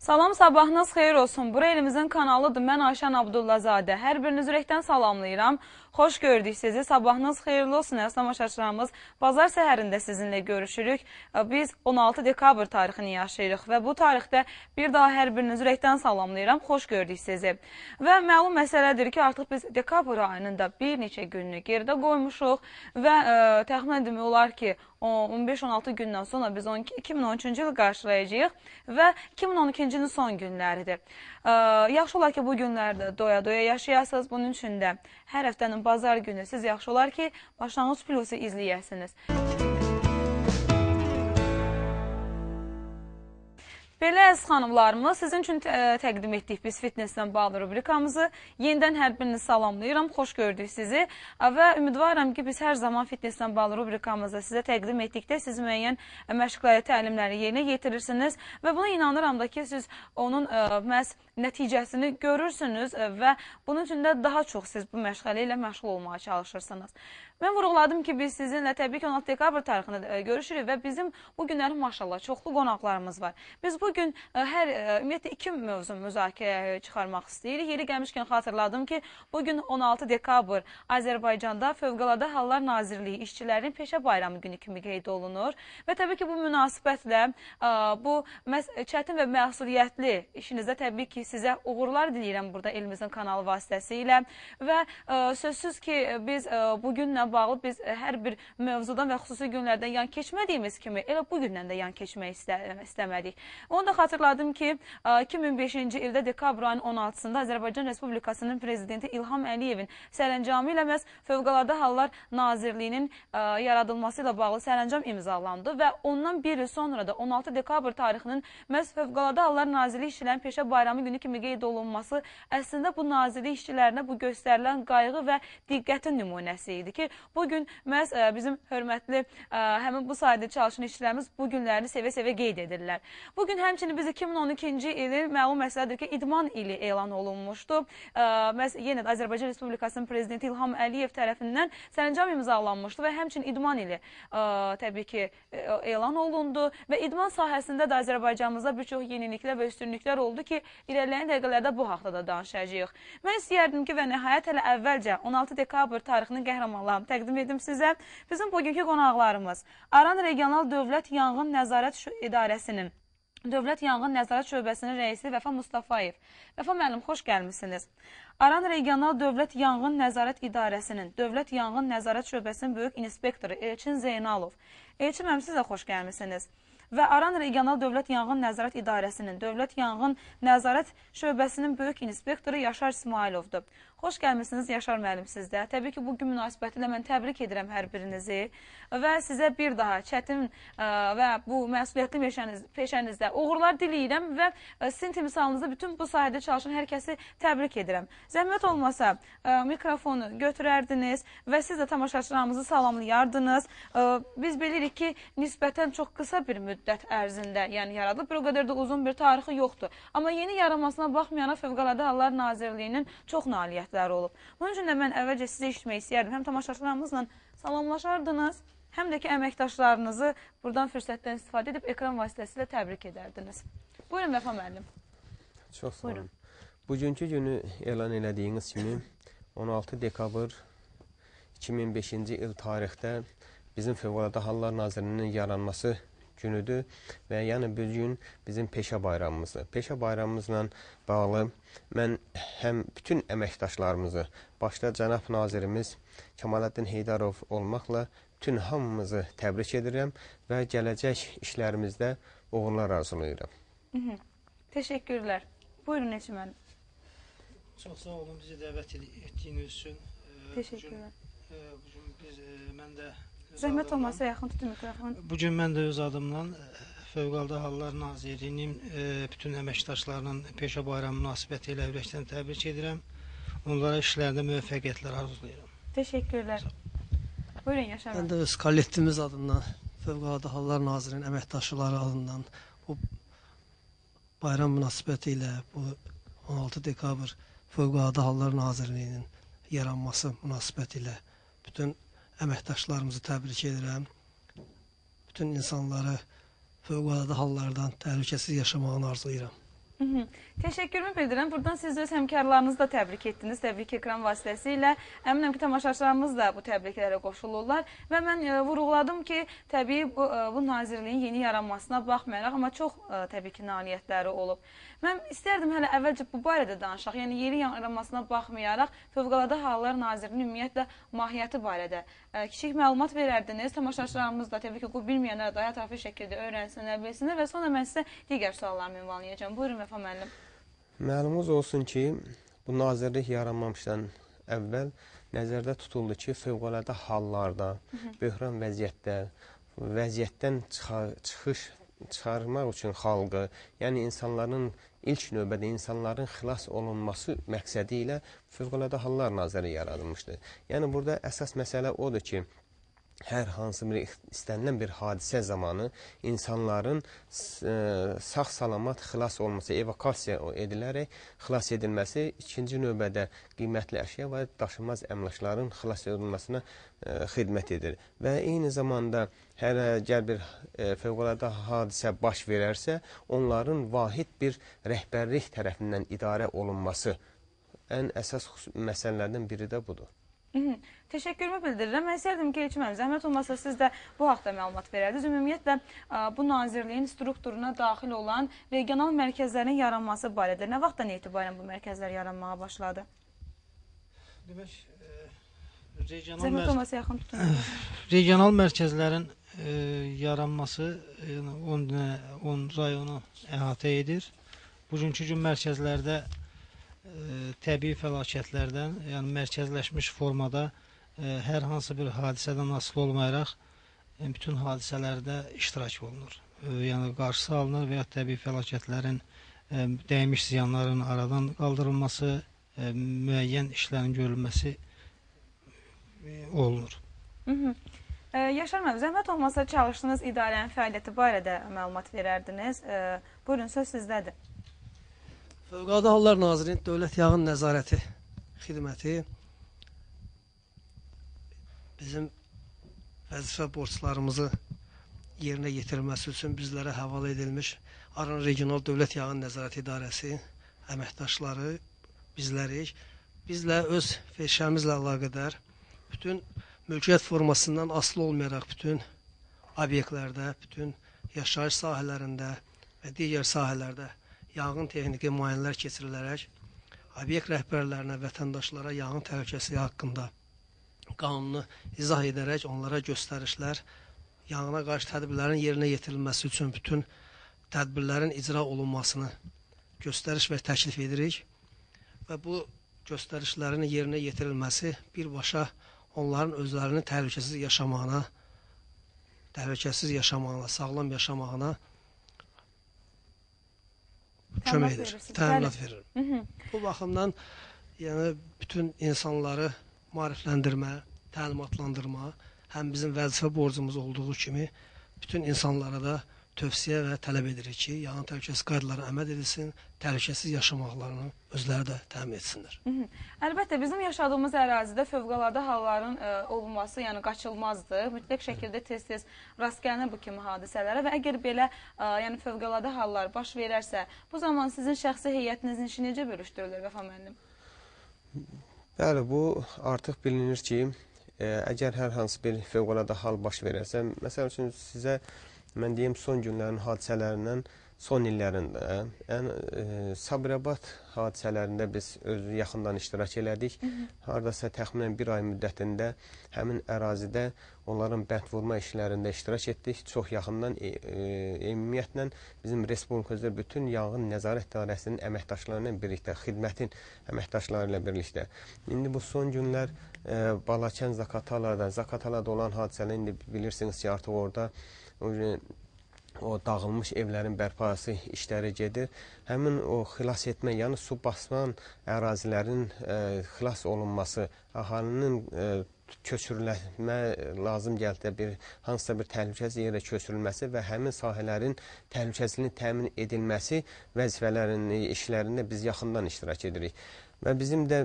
Salam, sabahınız xeyir olsun. Bura elimizin kanalıdır. Mən Ayşən Abdullazadə. Hər birinizi ürəkdən salamlayıram. Xoş gördük sizi. Sabahınız xeyirli olsun. Əziz tamaşaçılarımız, bazar səhərində sizinlə görüşürük. Biz 16 dekabr tarixini yaşayırıq və bu tarixdə bir daha hər birinizi ürəkdən salamlayıram. Xoş gördük sizi. Və məlum məsələdir ki, artıq biz dekabr ayının da bir neçə gününü geridə qoymuşuq və təxminən demək olar ki, 15-16 gündən sonra biz 2013-cü yılı qarşılayacağıq və 2012-cinin son günləridir. Yaxşı olar ki, bu günlərdə doya-doya yaşayasınız. Bunun üçün də hər həftənin bazar günü siz yaxşı olar ki, Başlanğıc Plusu izləyəsiniz. Belə əziz xanımlarımız, sizin üçün təqdim etdik biz fitnessdən bağlı rubrikamızı. Yenidən hər birini salamlayıram, xoş gördük sizi. Və ümidvaram ki, biz hər zaman fitnessdən bağlı rubrikamızı sizə təqdim etdikdə siz müəyyən məşqləri, təlimləri yerinə yetirirsiniz. Və buna inanıram da ki, siz onun məhz nəticəsini görürsünüz və bunun üçün də daha çox siz bu məşğələ ilə məşğul olmağa çalışırsınız. Mən vurğuladım ki, biz sizinlə təbii ki 16 dekabr tarixində görüşürük və bizim bu günlərin maşallah çoxlu qonaqlarımız var. Biz bugün ümumiyyətlə iki mövzu müzakirəyə çıxarmaq istəyirik. Yeri gəlmişkən xatırladım ki, bugün 16 dekabr Azərbaycanda Fövqəladə Hallar Nazirliyi işçilərin peşə bayramı günü kimi qeyd olunur. Və təbii ki, bu münasibətlə bu çətin və məsuliyyətli işinizdə təbii ki, sizə uğurlar diləyirəm burada elimizin kanalı vasitəsilə. Və sözsüz ki, biz bugünlə bağlı biz hər bir mövzudan və xüsusi günlərdən yan keçmədiyimiz kimi elə bu gündən də yan keçmək istəmədik. Onu da xatırladım ki, 2005-ci ildə dekabr ayının 16-sında Azərbaycan Respublikasının prezidenti İlham Əliyevin sərəncamı ilə məhz Fövqəladə Hallar Nazirliyinin yaradılması ilə bağlı sərəncam imzalandı və ondan bir il sonra da 16 dekabr tarixinin məhz Fövqəladə Hallar Nazirliyi işçilərin peşə bayramı günü kimi qeyd olunması əslində bu nazirlik işçilərinə bu göstərilən qayğı və diqqətin nümunəsi idi ki, bugün məhz bizim hörmətli həmin bu sayədə çalışan işçilərimiz bu günlərini sevə-sevə qeyd edirlər. Bugün həmçinin biz 2012-ci ilin məlum məsələdir ki, idman ili elan olunmuşdu. Yenə də Azərbaycan Respublikasının prezidenti İlham Əliyev tərəfindən sərəncam imzalanmışdı və həmçinin idman ili təbii ki elan olundu və idman sahəsində də Azərbaycanımızda bir çox yeniliklər və üstünlüklər oldu ki, irəliləyən dəqiqələrdə bu haqda da danışacağıq. Mən istəyərdim ki, və nəhayət hələ əvvəlcə 16 dekabr tarixinin qəhrəmanlarını təqdim edim sizə. Bizim bugünkü qonaqlarımız Aran Regional Dövlət Yanğın Nəzarət İdarəsinin Dövlət Yanğın Nəzarət Şöbəsinin rəisi Vəfa Mustafayev. Vəfa müəllim, xoş gəlmişsiniz. Aran Regional Dövlət Yanğın Nəzarət İdarəsinin Dövlət Yanğın Nəzarət Şöbəsinin böyük inspektoru Elçin Zeynalov. Elçin müəllim, siz də xoş gəlmişsiniz. Və Aran Regional Dövlət Yanğın Nəzarət İdarəsinin Dövlət Yanğın Nəzarət Şöbəsinin böyük inspektoru Yaşar İsmailovdur. Xoş gəlmişsiniz Yaşar müəllim sizdə. Təbii ki, bugün münasibətilə mən təbrik edirəm hər birinizi və sizə bir daha çətin və bu məsuliyyətli peşənizdə uğurlar diləyirəm və sizin timsalınızda bütün bu sahədə çalışan hər kəsi təbrik edirəm. Zəhmət olmasa mikrofonu götürərdiniz və siz də tamaşaçılarımızı salamlayardınız. Biz bilirik ki, nisbətən çox qısa bir müddət ərzində yəni yaradılıb, bir o qədər də uzun bir tarixi yoxdur. Amma yeni yaranmasına baxmayaraq Fövqəladə Hallar Nazirliyinin çox nailiyyətləri olub. Bunun üçün də mən əvvəlcə sizə eşitmək istəyərdim. Həm tamaşaçılarımızla salamlaşardınız, həm də ki, əməkdaşlarınızı buradan fürsətdən istifadə edib ekran vasitəsilə təbrik edərdiniz. Buyurun Vəfa müəllim. Çox sağ olun. Bugünkü günü elan elədiyiniz kimi 16 dekabr 2005-ci il tarixdə bizim Fövqəladə Hallar Nazirliyinin yaranması günüdür və yəni bugün bizim peşə bayramımızdır. Peşə bayramımızla bağlı mən həm bütün əməkdaşlarımızı, başda cənab nazirimiz Kəmaləddin Heydarov olmaqla bütün hamımızı təbrik edirəm və gələcək işlərimizdə uğurlar arzulayıram. Təşəkkürlər. Buyurun Elçin müəllim. Çox sağ olun bizi dəvət etdiyiniz üçün. Təşəkkürlər. Bugün mən də Zəhmət olmasa yaxın tutun mikrofonu. Bugün mən də öz adımdan Fövqəladə Hallar Nazirliyinin bütün əməkdaşlarının peşə bayramı münasibəti ilə ürəkdən təbrik edirəm. Onlara işlərində müvəffəqiyyətlər arzulayıram. Təşəkkürlər. Buyurun Yaşar müəllim. Mən də öz kollektivimiz adından, Fövqəladə Hallar Nazirliyinin əməkdaşları adından bu bayram münasibəti ilə bu 16 dekabr Fövqəladə Hallar Nazirliyinin yaranması münasibəti ilə bütün əməkdaşlarımızı təbrik edirəm. Bütün insanları fövqəladə hallardan təhlükəsiz yaşamağını arzulayıram. Teşekkürümü bildirirəm. Buradan siz öz həmkarlarınızı da təbrik etdiniz. Təbrik ekran vasitəsilə. Əminəm ki, tamaşaçılarımız da bu təbriklərə qoşulurlar. Və mən vurğuladım ki, təbii bu nazirliyin yeni yaranmasına baxmayaraq, amma çox təbii ki, nailiyyətləri olub. Mən istərdim hələ əvvəlcə bu barədə danışaq. Yəni, yeni yaranmasına baxmayaraq, Fövqəladə Hallar Nazirliyinin ümumiyyətlə mahiyyəti barədə kiçik məlumat verərdiniz. Tamaşaçılarımız da təbii ki, bu bilməyənlər daha ətraflı şəkildə öyrənsinlər, bilsinlər və sonra mən sizə digər suallarımı ünvanlayacağım. Buyurun Vəfa müəllim. Məlumuz olsun ki, bu nazirlik yaranmamışdan əvvəl nəzərdə tutuldu ki, fövqəladə hallarda, böhran vəziyyətdən çıxarmaq üçün xalqı, yəni insanların ilk növbədə insanların xilas olunması məqsədi ilə Fövqəladə Hallar Nazirliyi yaradılmışdır. Yəni, burada əsas məsələ odur ki, hər hansı bir istənilən bir hadisə zamanı insanların sağ-salamat xilas olması, evakasiya edilərək xilas edilməsi, ikinci növbədə qiymətli əşya və daşınmaz əmlakların xilas edilməsine xidmət edir. Və eyni zamanda hər bir fövqəladə hadisə baş verərsə, onların vahid bir rəhbərlik tərəfindən idarə olunması ən əsas məsələlərdən biri də budur. Təşəkkürümü bildirirəm. Mən istərdim ki, Elçin müəllim, zəhmət olmasa siz də bu haqda məlumat verərdiniz. Ümumiyyətlə, bu nazirliyin strukturuna daxil olan regional mərkəzlərin yaranması barədə nə vaxtdan etibarən bu mərkəzlər yaranmağa başladı? Demək, zəhmət olmasa yaxın tutun. Regional mərkəzlərin yaranması 10 rayonu əhatə edir. Bugünkü gün mərkəzlərdə təbii fəlakətlərdən, yəni mərkəzləşmiş formada hər hansı bir hadisədən asılı olmayaraq bütün hadisələrdə iştirak olunur. Yəni qarşısı alınır və ya təbii fəlakətlərin dəymiş ziyanların aradan qaldırılması, müəyyən işlərin görülməsi olunur. Yaşar müəllim, zəhmət olmasa çalışdığınız idarənin fəaliyyəti barədə məlumat verərdiniz. Buyurun, söz sizdədir. Fövqəladə Hallar Nazirliyinin Dövlət Yağın Nəzarəti xidməti bizim vəzifə borclarımızı yerinə yetirilməsi üçün bizlərə həvalə edilmiş Aran Regional Dövlət Yağın Nəzarəti İdarəsi əməkdaşları, bizlərik. Bizlə öz peşəmizlə əlaqədar bütün mülkiyyət formasından asılı olmayaraq bütün obyektlərdə, bütün yaşayış sahələrində və digər sahələrdə yanğın texniki müayinələr keçirilərək obyekt rəhbərlərinə, vətəndaşlara yanğın təhlükəsi haqqında qanunu izah edərək onlara göstərişlər, yanğına qarşı tədbirlərin yerinə yetirilməsi üçün bütün tədbirlərin icra olunmasını göstəriş və təklif edirik və bu göstərişlərin yerinə yetirilməsi birbaşa onların özlərinin təhlükəsiz yaşamağına, sağlam yaşamağına kömək edir, təminat verir. Bu baxımdan yəni bütün insanları maarifləndirmə, təlimatlandırma, həm bizim vəzifə borcumuz olduğu kimi bütün insanlara da tövsiyə və tələb edirik ki, yanğın təhlükəsizlik qaydalarına əməl edilsin, təhlükəsiz yaşamaqlarını özləri də təmin etsinlər. Əlbəttə, bizim yaşadığımız ərazidə fövqəladə halların olması, yəni qaçılmazdır. Mütləq şəkildə tez-tez rast gəlinir bu kimi hadisələrə və əgər belə yəni fövqəladə hallar baş verərsə, bu zaman sizin şəxsi heyətinizin işi necə bölüşdürülür, Vəfa müəllim? Bəli, bu artıq bilinir ki, əgər hər hansı bir fövqəladə hal baş verərsə, məsəl üçün sizə mən deyim, son günlərin hadisələrindən, son illərində, Sabirabad hadisələrində biz özü yaxından iştirak elədik. Haradasa təxminən bir ay müddətində həmin ərazidə onların bənd vurma işlərində iştirak etdik. Çox yaxından, ümumiyyətlə bizim Respublikamızda bütün yanğın nəzarət idarəsinin əməkdaşlarıyla birlikdə, xidmətin əməkdaşları ilə birlikdə. İndi bu son günlər Balakən, Zaqatalada olan hadisələr, indi bilirsiniz ki, artıq orada o dağılmış evlərin bərpası işləri gedir. Həmin o xilas etmə, yəni su basman ərazilərin xilas olunması, əhalinin köçürülmə lazım gəldiyi hansısa bir təhlükəsiz yerə köçürülməsi və həmin sahələrin təhlükəsizliyinin təmin edilməsi vəzifələrinin, işlərində biz yaxından iştirak edirik. Və bizim də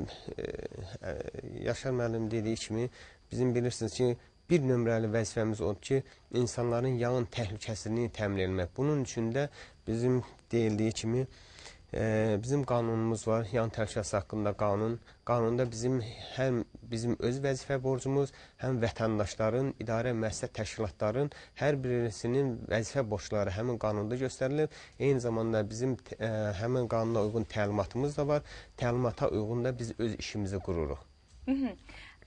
Yaşar müəllim dediyi kimi, bizim bilirsiniz ki, bir nömrəli vəzifəmiz odur ki, insanların yanğın təhlükəsizliyini təmin etmək. Bunun üçün də bizim deyildiyi kimi Bizim qanunumuz var, yan təhlükəsi haqqında qanun. Qanunda həm bizim öz vəzifə borcumuz, həm vətəndaşların, idarə müəssisə təşkilatların hər birisinin vəzifə borcları həmin qanunda göstərilir. Eyni zamanda bizim həmin qanuna uyğun təlimatımız da var. Təlimata uyğun da biz öz işimizi qururuq.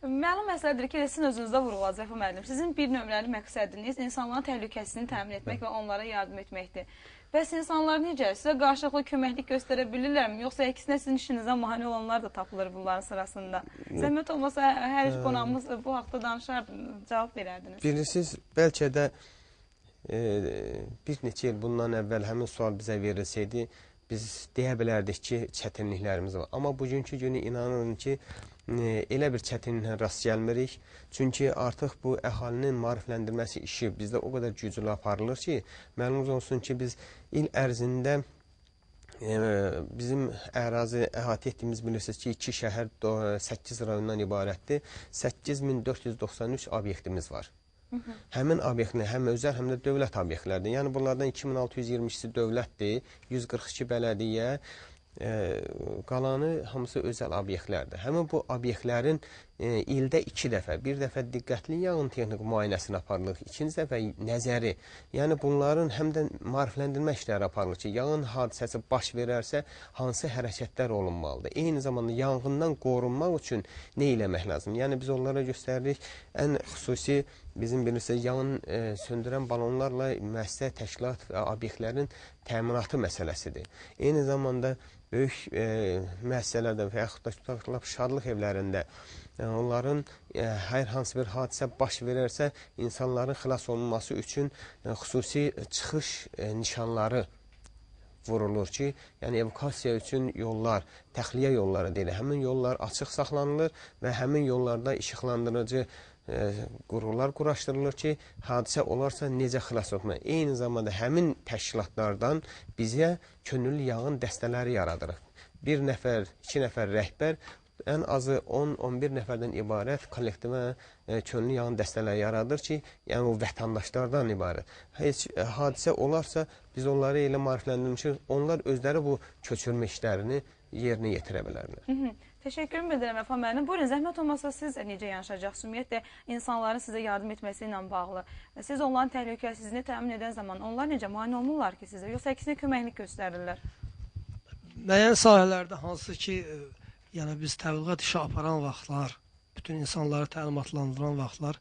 Məlum məsələdir ki, sizin özünüzdə vurğuladınız Vəfa müəllim. Sizin bir nömrəli məqsədiniz insanların təhlükəsini təmin etmək və onlara yardım etməkdir. Bəs insanlar necə? Sizə qarşılıqlı köməklik göstərə bilirlərmi? Yoxsa əksinə sizin işinizə mane olanlar da tapılır bunların sırasında? Zəhmət olmasa hər iş qonağımız bu haqda danışardı, cavab verərdiniz. Bilirsiniz, bəlkə də bir neçə il bundan əvvəl həmin sual bizə verilsəydi, biz deyə bilərdik ki, çətinliklərimiz var. Amma bugünkü günü inanırım ki, elə bir çətinliklə rast gəlmirik. Çünki artıq bu əhalinin maarifləndirməsi işi bizdə o qədər güclü aparılır ki, məlumuz olsun ki, biz il ərzində bizim ərazi əhatə etdiyimiz bilirsiniz ki, 2 şəhər 8 rayondan ibarətdir. 8493 obyektimiz var. Həmin obyektlər həm özəl, həm də dövlət obyektlərdir. Yəni bunlardan 2622-si dövlətdir, 142 bələdiyyə, qalanı hamısı özəl obyektlərdir. Həmin bu obyektlərin ildə 2 dəfə, bir dəfə diqqətli yağın texniki müayinəsini aparılır, ikinci dəfə nəzəri. Yəni bunların həm də maarifləndirmə işləri aparılır ki, yağın hadisəsi baş verərsə hansı hərəkətlər olunmalıdır. Eyni zamanda yanğından qorunmaq üçün nə eləmək lazım? Yəni biz onlara göstəririk, ən xüsusi bizim bilirsiniz, yağın söndürən balonlarla müəssisə, təşkilat və obyektlərin təminatı məsələsidir. Eyni zamanda böyük müəssisələrdə və yaxud da şadlıq evlərində onların hər hansı bir hadisə baş verərsə, insanların xilas olunması üçün xüsusi çıxış nişanları vurulur ki, yəni evakuasiya üçün yollar, təxliyə yolları deyilir. Həmin yollar açıq saxlanılır və həmin yollarda işıqlandırıcı qurğular quraşdırılır ki, hadisə olarsa necə xilas olmaq. Eyni zamanda həmin təşkilatlardan bizə könüllü yağın dəstələri yaradırıq. 1 nəfər, 2 nəfər rəhbər, ən azı 10-11 nəfərdən ibarət kollektivə könüllü yağın dəstələri yaradır ki, yəni o vətəndaşlardan ibarət. Heç hadisə olarsa biz onları elə maarifləndirmişik, onlar özləri bu köçürmə işlərini yerinə yetirə bilərlər. Təşəkkür edirəm Vəfa müəllim. Buyurun, zəhmət olmasa siz necə yanaşacaqsınız? Ümumiyyətlə, insanların sizə yardım etməsi ilə bağlı. Siz onların təhlükəsizliyini təmin edən zaman onlar necə mane olmurlar ki sizə? Yoxsa əksinə köməklik göstərirlər? Müəyyən sahələrdə hansı ki, yəni biz təbliğat işi aparan vaxtlar, bütün insanları təlimatlandıran vaxtlar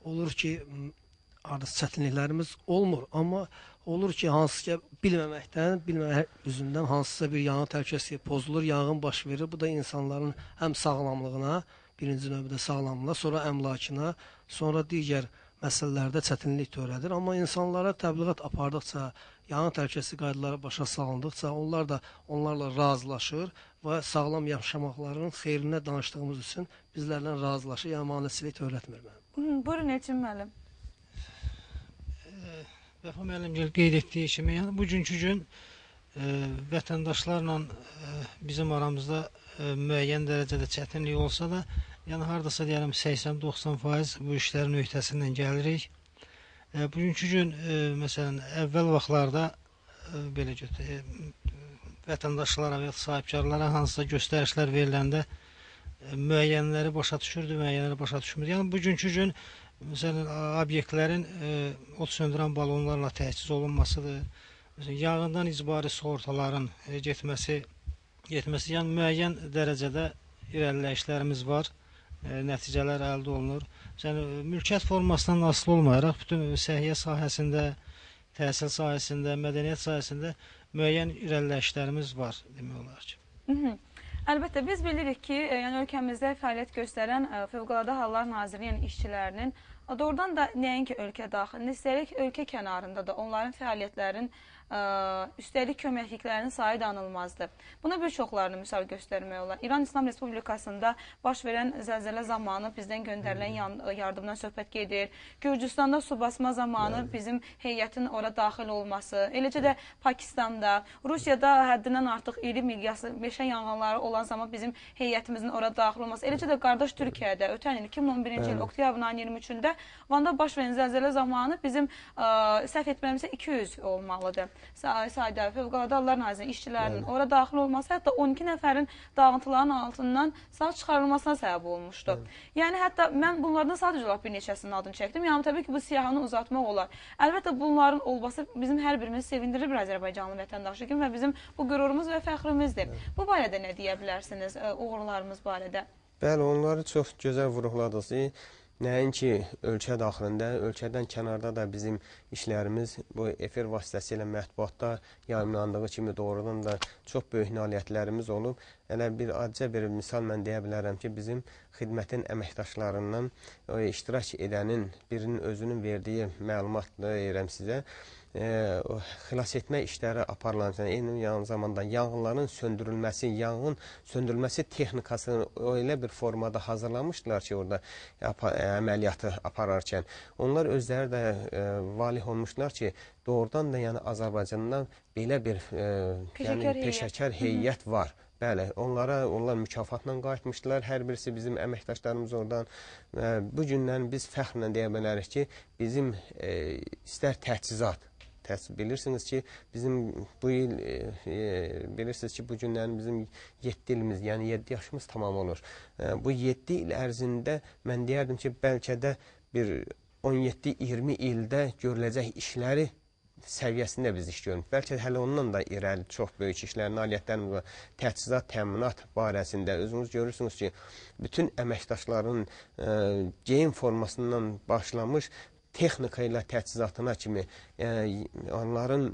olur ki, artıq çətinliklərimiz olmur. Amma olur ki, hansı ki, bilməmək üzündən hansısa bir yanğın təhlükəsizliyi pozulur, yanğın baş verir. Bu da insanların həm sağlamlığına, birinci növbədə sağlamlığına, sonra əmlakına, sonra digər məsələlərdə çətinlik törədir. Amma insanlara təbliğat apardıqca, yanğın təhlükəsizliyi qaydaları başa salındıqca, onlar da onlarla razılaşır və sağlam yaşamaqlarının xeyrinə danışdığımız üçün bizlərlə razılaşır, yəni maneçilik törətmir mənim. Buyurun, Elçin müəllim. Vəfa müəllim qeyd etdiyi kimi, yəni bugünkü gün vətəndaşlarla bizim aramızda müəyyən dərəcədə çətinlik olsa da, yəni hardasa deyərəm 80-90% bu işlərin öhdəsindən gəlirik. Bugünkü gün, məsələn, əvvəl vaxtlarda belə vətəndaşlara və sahibkarlara hansısa göstərişlər veriləndə müəyyənləri başa düşürdü, müəyyənləri başa düşmürdü. Yəni bugünkü gün məsələn, obyektlərin od söndürən balonlarla təchiz olunmasıdır. Yağından icbari sığortaların getməsi, yəni müəyyən dərəcədə irəliləyişlərimiz var, nəticələr əldə olunur. Mülkiyyət formasından asılı olmayaraq, bütün səhiyyə sahəsində, təhsil sahəsində, mədəniyyət sahəsində müəyyən irəliləyişlərimiz var, demək olar ki. Əlbəttə, biz bilirik ki, yəni ölkəmizdə fəaliyyət göstərən Fövqəladə Hallar Nazirliyinin işçilərinin doğrudan da nəinki ölkə daxilində, istəyərək ölkə kənarında da onların fəaliyyətlərin, üstəlik köməkliklərinin sayı danılmazdır. Buna bir çoxlarını misal göstərmək olar. İran İslam Respublikasında baş verən zəlzələ zamanı bizdən göndərilən yardımdan söhbət gedir. Gürcüstanda su basma zamanı bizim heyətin ora daxil olması, eləcə də Pakistanda, Rusiyada həddindən artıq iri miqyaslı meşə yanğınları olan zaman bizim heyətimizin ora daxil olması, eləcə də qardaş Türkiyədə ötən il 2011-ci il oktyabrın 23-də Van'da baş verən zəlzələ zamanı bizim səhv etməyimizə 200 olmalıdır. sayda Fövqəladə Hallar Nazirinin işçilərinin ora daxil olması, hətta 12 nəfərin dağıntıların altından sağ çıxarılmasına səbəb olmuşdu. Yəni, hətta mən bunlardan sadəcə olaraq bir neçəsinin adını çəkdim. Yəni, təbii ki, bu siyahını uzatmaq olar. Əlbəttə, bunların olması bizim hər birimiz sevindirir bir Azərbaycanlı vətəndaşı kimi və bizim bu qürurumuz və fəxrimizdir. Bu barədə nə deyə bilərsiniz, uğurlarımız barədə? Bəli, onları çox gözəl vurğuladınız. Nəinki ölkə daxilində, ölkədən kənarda da bizim işlərimiz bu efir vasitəsilə mətbuatda yayımlandığı kimi doğrudan da çox böyük nailiyyətlərimiz olub. Elə bir adicə bir misal mən deyə bilərəm ki, bizim xidmətin əməkdaşlarından iştirak edənin birinin özünün verdiyi məlumat deyirəm sizə. Xilas etmə işləri aparılan, eyni zamanda yanğınların söndürülməsi, yanğın söndürülməsi texnikasını elə bir formada hazırlamışdılar ki, orada əməliyyatı apararkən. Onlar özləri də valih olmuşlar ki, doğrudan da yəni Azərbaycandan belə bir peşəkar heyət var. Bəli, onlar mükafatla qayıtmışdılar. Hər birisi bizim əməkdaşlarımız oradan. Bu gündən biz fəxrlə deyə bilərik ki, bizim istər təchizat, bilirsiniz ki, bizim bu il, bilirsiniz ki, bu günlərin bizim 7 ilimiz, yəni 7 yaşımız tamam olur. Bu 7 il ərzində mən deyərdim ki, bəlkə də bir 17-20 ildə görüləcək işləri səviyyəsində biz iş görürük. Bəlkə hələ ondan da irəli çox böyük işlərin, nailiyyətlərimiz var. Təchizat, təminat barəsində özünüz görürsünüz ki, bütün əməkdaşların geyim formasından başlamış texnika ilə təchizatına kimi, onların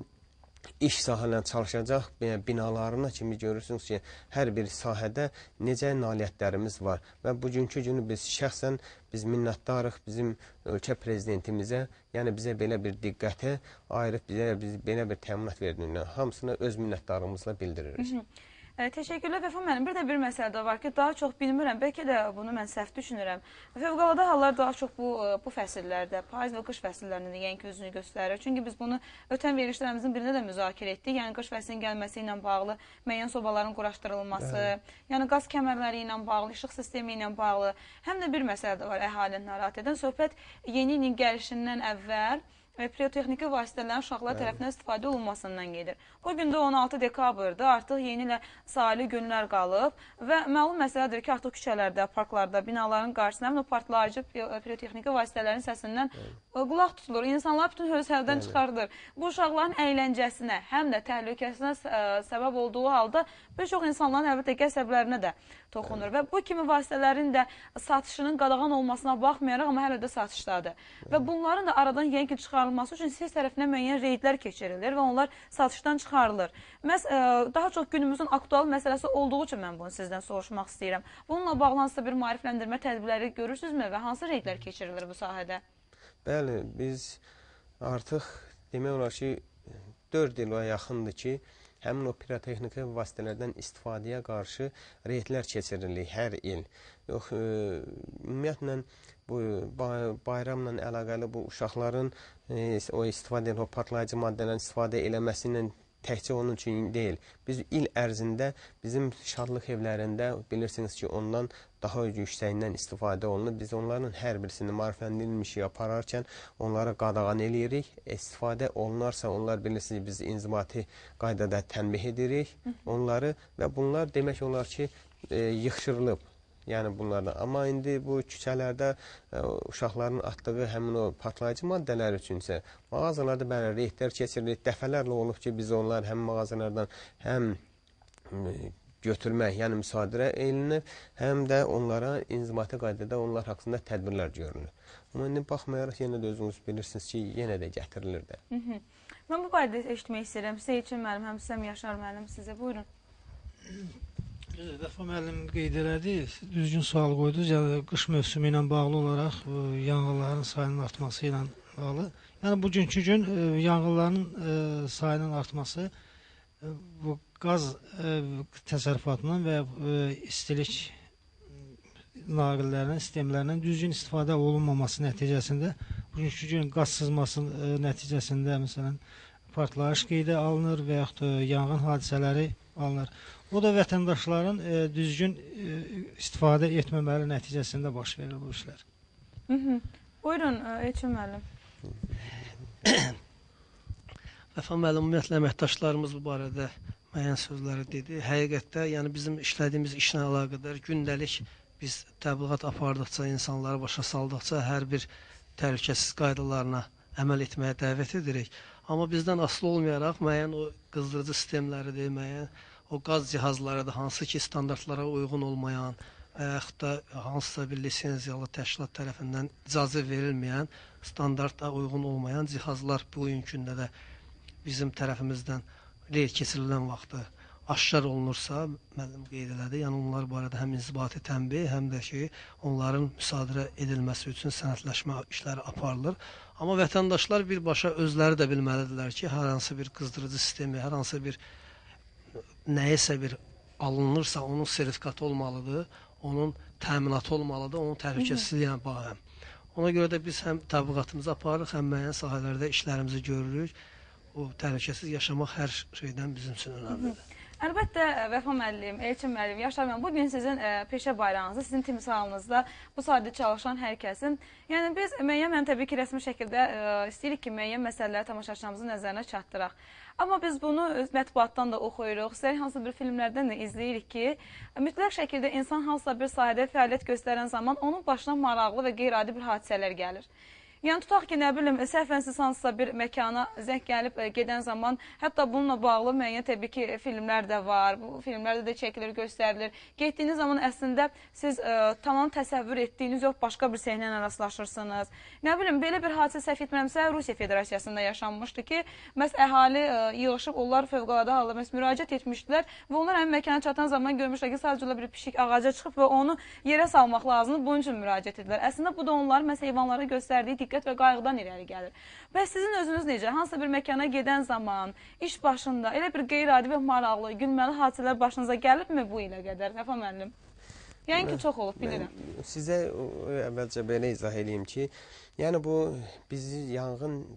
iş sahələrində çalışacaq binalarına kimi görürsünüz ki, hər bir sahədə necə nailiyyətlərimiz var. Və bugünkü günü biz şəxsən biz minnətdarıq bizim ölkə prezidentimizə, yəni bizə belə bir diqqəti ayırıb, bizə belə bir təminat verdiyinə hamısına öz minnətdarlığımızla bildiririk. Təşəkkürlər Vəfa müəllim. Bir də bir məsələ də var ki, daha çox bilmirəm, bəlkə də bunu mən səhv düşünürəm. Fövqəladə hallar daha çox bu fəsillərdə, payız və qış fəsillərində yəni ki, özünü göstərir. Çünki biz bunu ötən verilişlərimizin birində də müzakirə etdik. Yəni qış fəslinin gəlməsi ilə bağlı müəyyən sobaların quraşdırılması, yəni qaz kəmərləri ilə bağlı, işıq sistemi ilə bağlı. Həm də bir məsələ də var əhalini narahat edən. Söhbət yeni ilin gəlişindən əvvəl pirotexniki vasitələrin uşaqlar tərəfindən istifadə olunmasından gedir. Bu gün də 16 dekabrda artıq yeni ilə sayılı günlər qalıb və məlum məsələdir ki, artıq küçələrdə, parklarda, binaların qarşısında həmin o partlayıcı pirotexniki vasitələrin səsindən qulaq tutulur. İnsanlar bütün hövsələdən çıxardır. Bu uşaqların əyləncəsinə, həm də təhlükəsinə səbəb olduğu halda bir çox insanların əlbəttə qəsəblərinə də toxunur və bu kimi vasitələrin də satışının qadağan olmasına baxmayaraq, amma hələ də satışdadır. Və bunların da aradan yeni ki çıxarılması üçün siz tərəfindən müəyyən reydlər keçirilir və onlar satışdan çıxarılır. Daha çox günümüzün aktual məsələsi olduğu üçün mən bunu sizdən soruşmaq istəyirəm. Bununla bağlı hansısa bir maarifləndirmə tədbirləri görürsünüzmü və hansı reydlər keçirilir bu sahədə? Bəli, biz artıq demək olar ki, 4 ilə yaxındır ki, həmin o pirotexniki vasitələrdən istifadəyə qarşı reydlər keçirilir hər il. Yox, ümumiyyətlə, bu bayramla əlaqəli bu uşaqların o istifadə o partlayıcı maddələrin istifadə eləməsi ilə təkcə onun üçün deyil. Biz il ərzində bizim şadlıq evlərində bilirsiniz ki, ondan daha yüksəyindən istifadə olunur. Biz onların hər birisini maarifləndirilmiş apararkən onlara qadağan eləyirik. İstifadə olunarsa onlar bilirsiniz biz inzibati qaydada tənbih edirik onları və bunlar demək olar ki, yığışdırılıb. Yəni bunlardan. Amma indi bu küçələrdə uşaqların atdığı həmin o partlayıcı maddələr üçünsə mağazalarda belə reydlər keçirilir. Dəfələrlə olub ki, biz onlar həm mağazalardan həm götürmək, yəni müsadirə elinir, həm də onlara inzibati qaydada onlar haqqında tədbirlər görünür. Amma indi baxmayaraq yenə də özünüz bilirsiniz ki, yenə də gətirilir də. Mən bu barədə eşitmək istəyirəm. Seyçin müəllim, həm sizə Yaşar müəllim sizə. Buyurun. Vəfa müəllim qeyd elədi, düzgün sual qoydu. Yəni, qış mövsümü ilə bağlı olaraq yanğınların sayının artması ilə bağlı. Yəni, bugünkü gün yanğınların sayının artması bu qaz təsərrüfatından və istilik naqillərinin, sistemlərinin düzgün istifadə olunmaması nəticəsində bugünkü gün qaz sızması nəticəsində məsələn partlayış qeydə alınır və yaxud da yanğın hadisələri alınır. O da vətəndaşların düzgün istifadə etməməli nəticəsində baş verir bu işlər. Buyurun, Elçin müəllim. Vəfa müəllim ümumiyyətlə əməkdaşlarımız bu barədə müəyyən sözləri dedi. Həqiqətdə, yəni bizim işlədiyimiz işlə əlaqədar gündəlik biz təbliğat apardıqca, insanları başa saldıqca hər bir təhlükəsiz qaydalarına əməl etməyə dəvət edirik. Amma bizdən asılı olmayaraq müəyyən o qızdırıcı sistemləridir, müəyyən o qaz cihazlarıdır, hansı ki standartlara uyğun olmayan və yaxud da hansısa bir lisenziyalı təşkilat tərəfindən icazə verilməyən, standarta uyğun olmayan cihazlar bugünkü gündə də bizim tərəfimizdən reyd keçirilən vaxtı aşkar olunursa, müəllim qeyd elədi, yəni onlar barədə həm inzibati tənbih, həm də ki, onların müsadirə edilməsi üçün sənədləşmə işləri aparılır. Amma vətəndaşlar birbaşa özləri də bilməlidirlər ki, hər hansı bir qızdırıcı sistemi, hər hansı bir nəyisə bir alınırsa, onun sertifikatı olmalıdır, onun təminatı olmalıdır, onun təhlükəsizliyi bağlı. Ona görə də biz həm təbliğatımızı aparırıq, həm müəyyən sahələrdə işlərimizi görürük. O təhlükəsiz yaşamaq hər şeydən bizim üçün önəmlidir. Əlbəttə, Vəfa müəllim, Elçin müəllim, Yaşar müəllim, bugün sizin peşə bayrağınızda, sizin timsalınızda bu sahədə çalışan hər kəsin, yəni biz müəyyən təbii ki, rəsmi şəkildə istəyirik ki, müəyyən məsələləri tamaşaçılarımızın nəzərinə çatdıraq. Amma biz bunu mətbuatdan da oxuyuruq, sizlər hansısa bir filmlərdən də izləyirik ki, mütləq şəkildə insan hansısa bir sahədə fəaliyyət göstərən zaman onun başına maraqlı və qeyri-adi bir hadisələr gəlir. Yəni tutaq ki, nə bilim, səhvən siz hansısa bir məkana zəng gəlib gedən zaman, hətta bununla bağlı müəyyən təbii ki, filmlər də var, bu filmlərdə də çəkilir, göstərilir. Getdiyiniz zaman əslində siz tamam təsəvvür etdiyiniz yox, başqa bir səhnə ilə rastlaşırsınız. Nə bilim, belə bir hadisə səhv etmirəmsə, Rusiya Federasiyasında yaşanmışdı ki, məhz əhali yığışıb, onlar fövqəladə halda müraciət etmişdilər və onlar həmin məkana çatan zaman görmüşlər ki, sadəcə bir pişik ağaca çıxıb və onu yerə salmaq lazımdır, bunun üçün müraciət edirlər. Əslində, bu da onların məhz heyvanlara göstərdiyi diqqət və qayğıdan irəli gəlir. Bəs sizin özünüz necə? Hansısa bir məkana gedən zaman, iş başında elə bir qeyri-adi və maraqlı, gülməli hadisələr başınıza gəlibmi bu ilə qədər? Vəfa müəllim? Yəni ki, çox olub, bilirəm. Sizə əvvəlcə belə izah edeyim ki, yəni bu bizi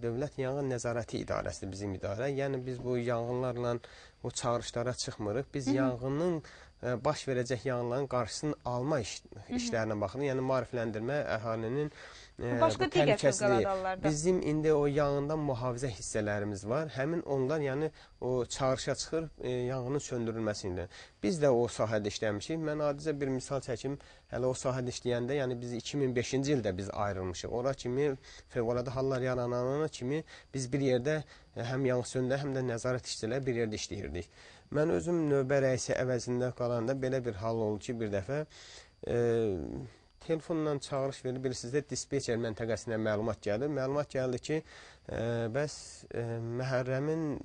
Dövlət Yanğın Nəzarəti İdarəsidir bizim idarə. Yəni biz bu yanğınlarla o çağırışlara çıxmırıq. Biz yanğının baş verəcək yanğınların qarşısını alma işlərinə baxırıq. Yəni maarifləndirmə, əhalinin başqa digər fövqəladə hallarda. Bizim indi o yanğından mühafizə hissələrimiz var. Həmin onlar yəni o çağırışa çıxır yanğının söndürülməsində. Biz də o sahədə işləmişik. Mən adicə bir misal çəkim. Hələ o sahədə işləyəndə, yəni biz 2005-ci ildə biz ayrılmışıq. Ora kimi fövqəladə hallar yaranana kimi biz bir yerdə həm yanğın söndürmə, həm də nəzarət işçiləri bir yerdə işləyirdik. Mən özüm növbə rəisi əvəzində qalanda belə bir hal oldu ki, bir dəfə telefonla çağırış verir, bilirsiniz də dispetçer məntəqəsinə məlumat gəlir. Məlumat gəldi ki, bəs Məhərrəmin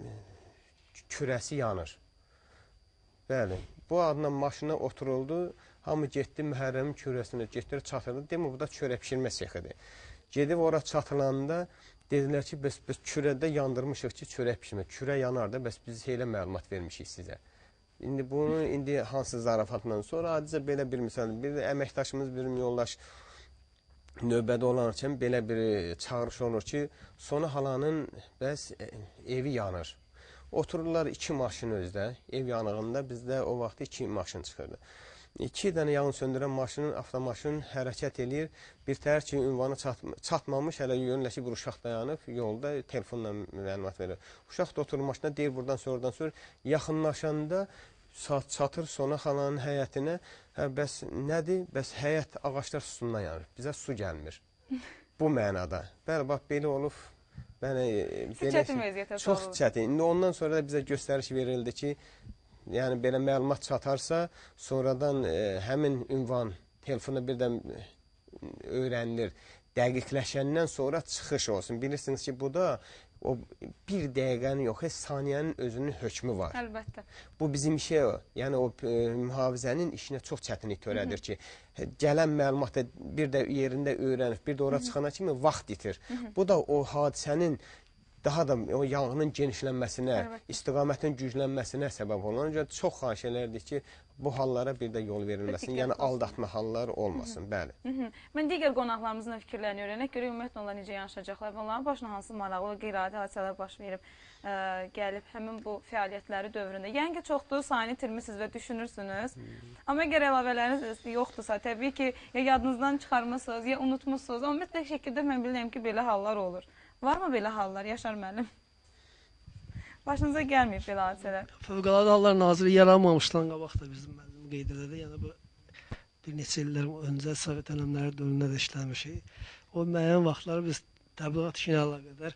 kürəsi yanır. Bəli, bu adına maşına oturuldu, hamı getdi Məhərrəmin kürəsinə, getdir, çatırdı. Demə, bu da çörə pişirmə sexidir. Gedib ora çatılanda dedilər ki, bəs biz kürədə yandırmışıq ki, çörək pişirmə. Kürə yanar da, bəs biz elə məlumat vermişik sizə. İndi bunu hansı zarafatdan sonra adicə belə bir misal, bir əməkdaşımız, bir yoldaş növbədə olarkən belə bir çağırış olur ki, Sona halanın bəs evi yanır. Otururlar 2 maşın özdə, ev yanığında bizdə o vaxt 2 maşın çıxırdı. 2 dənə yanğın söndürən maşının, avtomaşın hərəkət eləyir. Bir təhər ki, ünvanı çatmamış, hələ görürlər ki, bir uşaq dayanıb, yolda telefonla məlumat verir. Uşaq da oturur maşına, deyir buradan sonra, yaxınlaşanda saat çatır Sona xalanın həyətinə, bəs nədir? Bəs həyət ağaçlar susundan yanır, bizə su gəlmir. Bu mənada. Bəli, bax, belə olub. Çətin vəziyyətə salınır. Çox çətin. İndi ondan sonra da bizə göstəriş verildi ki, yəni belə məlumat çatarsa, sonradan həmin ünvan telefona birdən öyrənilir. Dəqiqləşəndən sonra çıxış olsun. Bilirsiniz ki, bu da o bir dəqiqənin yox, saniyənin özünün hökmü var. Əlbəttə. Bu bizim işə, yəni o mühafizənin işinə çox çətinlik törədir ki, gələn məlumatı bir də yerində öyrənib, bir də ora çıxana kimi vaxt itir. Bu da o hadisənin daha da o yanğının genişlənməsinə, istiqamətin güclənməsinə səbəb olur. Ona görə çox xahiş elərdik ki, bu hallara bir də yol verilməsin, yəni aldatma halları olmasın, bəli. Mən digər qonaqlarımızın fikirlərini öyrənək görə ümumiyyətlə onlar necə yanaşacaqlar və onların başına hansı maraqlı, qeyri-adi hadisələr baş verib, gəlib həmin bu fəaliyyətləri dövründə. Yəni ki, çoxdur, sayını itirmişsiniz və düşünürsünüz. Amma əgər əlavələriniz yoxdursa, təbii ki, ya yadınızdan çıxarmısınız, ya unutmuşsunuz. Amma mütləq şəkildə mən bilirəm ki, belə hallar olur. Varmı belə hallar, Yaşar müəllim? Başınıza gəlməyib belə hadisələr. Fövqəladə Hallar Naziri yaranmamışdan qabaq da bizim müəllim qeyd elədi. Yəni bu bir neçə illər öncə Sovet dönəmləri dövründə də işləmişik. O müəyyən vaxtlar biz təbliğat işi ilə əlaqədar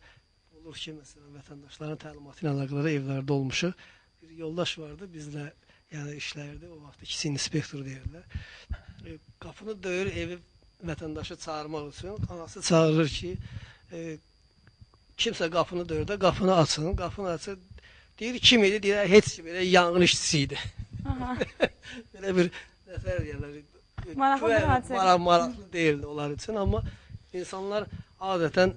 olur ki, məsələn, vətəndaşların təlimatı ilə əlaqədar evlərdə olmuşuq. Bir yoldaş vardı, bizlə yəni işləyirdi. O vaxt ikisi inspektor deyirlər. Qapını döyür, evi vətəndaşı çağırmaq üçün. Anası çağırır ki, kimsə qapını döyür də, qapını açın. Qapını açır. Deyir, kim idi? Deyir, heç kim, elə yanğın işçisi idi. Belə bir nəfər deyirlər. Maraqlı bir hadisə. Maraqlı deyildi onlar üçün, amma insanlar adətən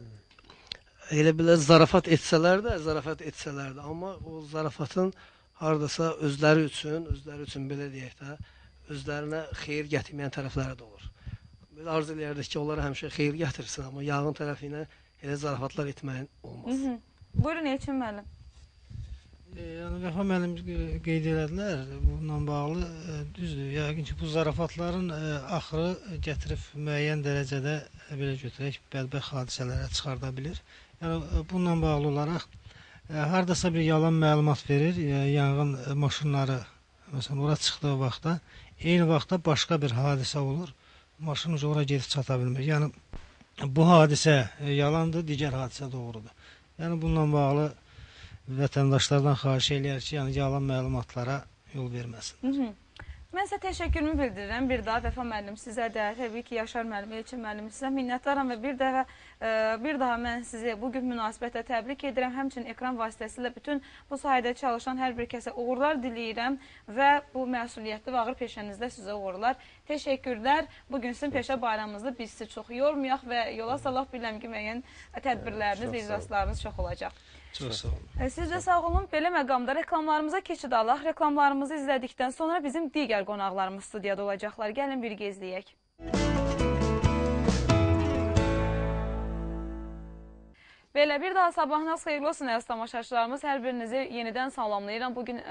elə belə zarafat etsələr də, amma o zarafatın hardasa özləri üçün belə deyək də, özlərinə xeyir gətirməyən tərəfləri də olur. Biz arzu eləyərdik ki, onlara həmişə xeyir gətirsin, amma yanğın tərəfi ilə elə zarafatlar etməyin olmaz. Buyurun, Elçin müəllim. Yəni Vəfa müəllim qeyd elədilər, bununla bağlı düzdür. Yəqin ki, bu zarafatların axırı gətirib müəyyən dərəcədə belə götürək, bədbəxt hadisələrə çıxarda bilir. Yəni bununla bağlı olaraq hardasa bir yalan məlumat verir, yanğın maşınları məsələn ora çıxdığı vaxtda, eyni vaxtda başqa bir hadisə olur, maşın ora gedib çata bilmir. Yəni bu hadisə yalandır, digər hadisə doğrudur. Yəni bununla bağlı vətəndaşlardan xahiş eləyər ki, yəni yalan məlumatlara yol verməsin. Mən sizə təşəkkürümü bildirirəm. Bir daha Vəfa müəllim sizə də, təbii ki, Yaşar müəllim, Elçin müəllim sizə minnətdaram və bir daha mən sizi bugün münasibətlə təbrik edirəm. Həmçinin ekran vasitəsilə bütün bu sahədə çalışan hər bir kəsə uğurlar diləyirəm və bu məsuliyyətli və ağır peşənizdə sizə uğurlar. Təşəkkürlər. Bugün sizin peşə bayramınızda biz sizi çox yormayaq və yola salaq, biləm ki, müəyyən tədbirləriniz, icraçılarınız çox olacaq. Çox sağ olun. Siz də sağ olun. Belə məqamda reklamlarımıza keçid alaq. Reklamlarımızı izlədikdən sonra bizim digər qonaqlarımız studiyada olacaqlar. Gəlin birgə izləyək. Belə, bir daha sabahınız xeyirli olsun əziz tamaşaçılarımız. Hər birinizi yenidən salamlayıram. Bugün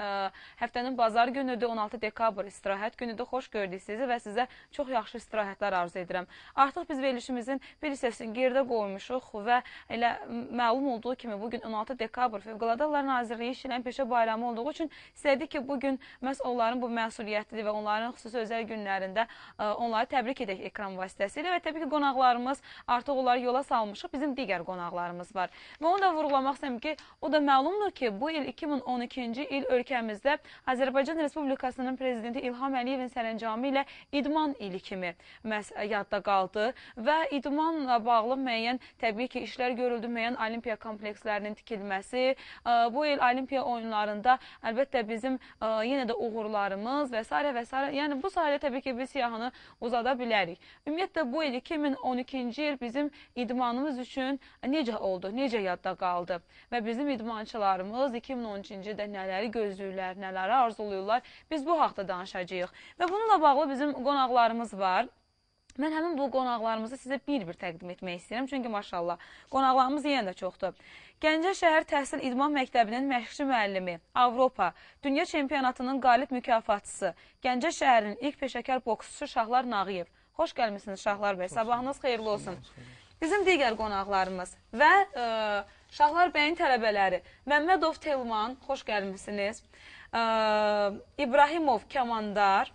həftənin bazar günüdür, 16 dekabr istirahət günüdür. Xoş gördük sizi və sizə çox yaxşı istirahətlər arzu edirəm. Artıq biz verilişimizin bir hissəsini geridə qoymuşuq və elə məlum olduğu kimi bugün 16 dekabr Fövqəladə Hallar Nazirliyi işləyən peşə bayramı olduğu üçün istədik ki, bugün məhz onların bu məsuliyyətli və onların xüsusi özəl günlərində onları təbrik edək ekran vasitəsilə və təbii ki, qonaqlarımız artıq onları yola salmışıq. Bizim digər qonaqlarımız var. Və onu da vurğulamaq istəyirəm ki, o da məlumdur ki, bu il 2012-ci il ölkəmizdə Azərbaycan Respublikasının prezidenti İlham Əliyevin sərəncamı ilə idman ili kimi yadda qaldı və idmanla bağlı müəyyən təbii ki, işlər görüldü, müəyyən olimpiya komplekslərinin tikilməsi, bu il olimpiya oyunlarında əlbəttə bizim yenə də uğurlarımız və s. və s. Yəni bu sayədə təbii ki, biz siyahını uzada bilərik. Ümumiyyətlə bu il 2012-ci il bizim idmanımız üçün necə oldu, necə yadda qaldı və bizim idmançılarımız 2013-cü ildə nələri gözləyirlər, nələri arzuluyurlar, biz bu haqda danışacağıq. Və bununla bağlı bizim qonaqlarımız var. Mən həmin bu qonaqlarımızı sizə bir-bir təqdim etmək istəyirəm, çünki maşallah, qonaqlarımız yenə də çoxdur. Gəncə şəhər Təhsil İdman Məktəbinin məşqçi müəllimi, Avropa, Dünya Çempionatının qalib mükafatçısı, Gəncə şəhərinin ilk peşəkar boksçusu Şahlar Nağıyev. Xoş gəlmişsiniz Şahlar bəy, sabahınız xeyirli olsun. Bizim digər qonaqlarımız və Şahlar bəyin tələbələri Məmmədov Telman, xoş gəlmişsiniz. İbrahimov Kəmandar,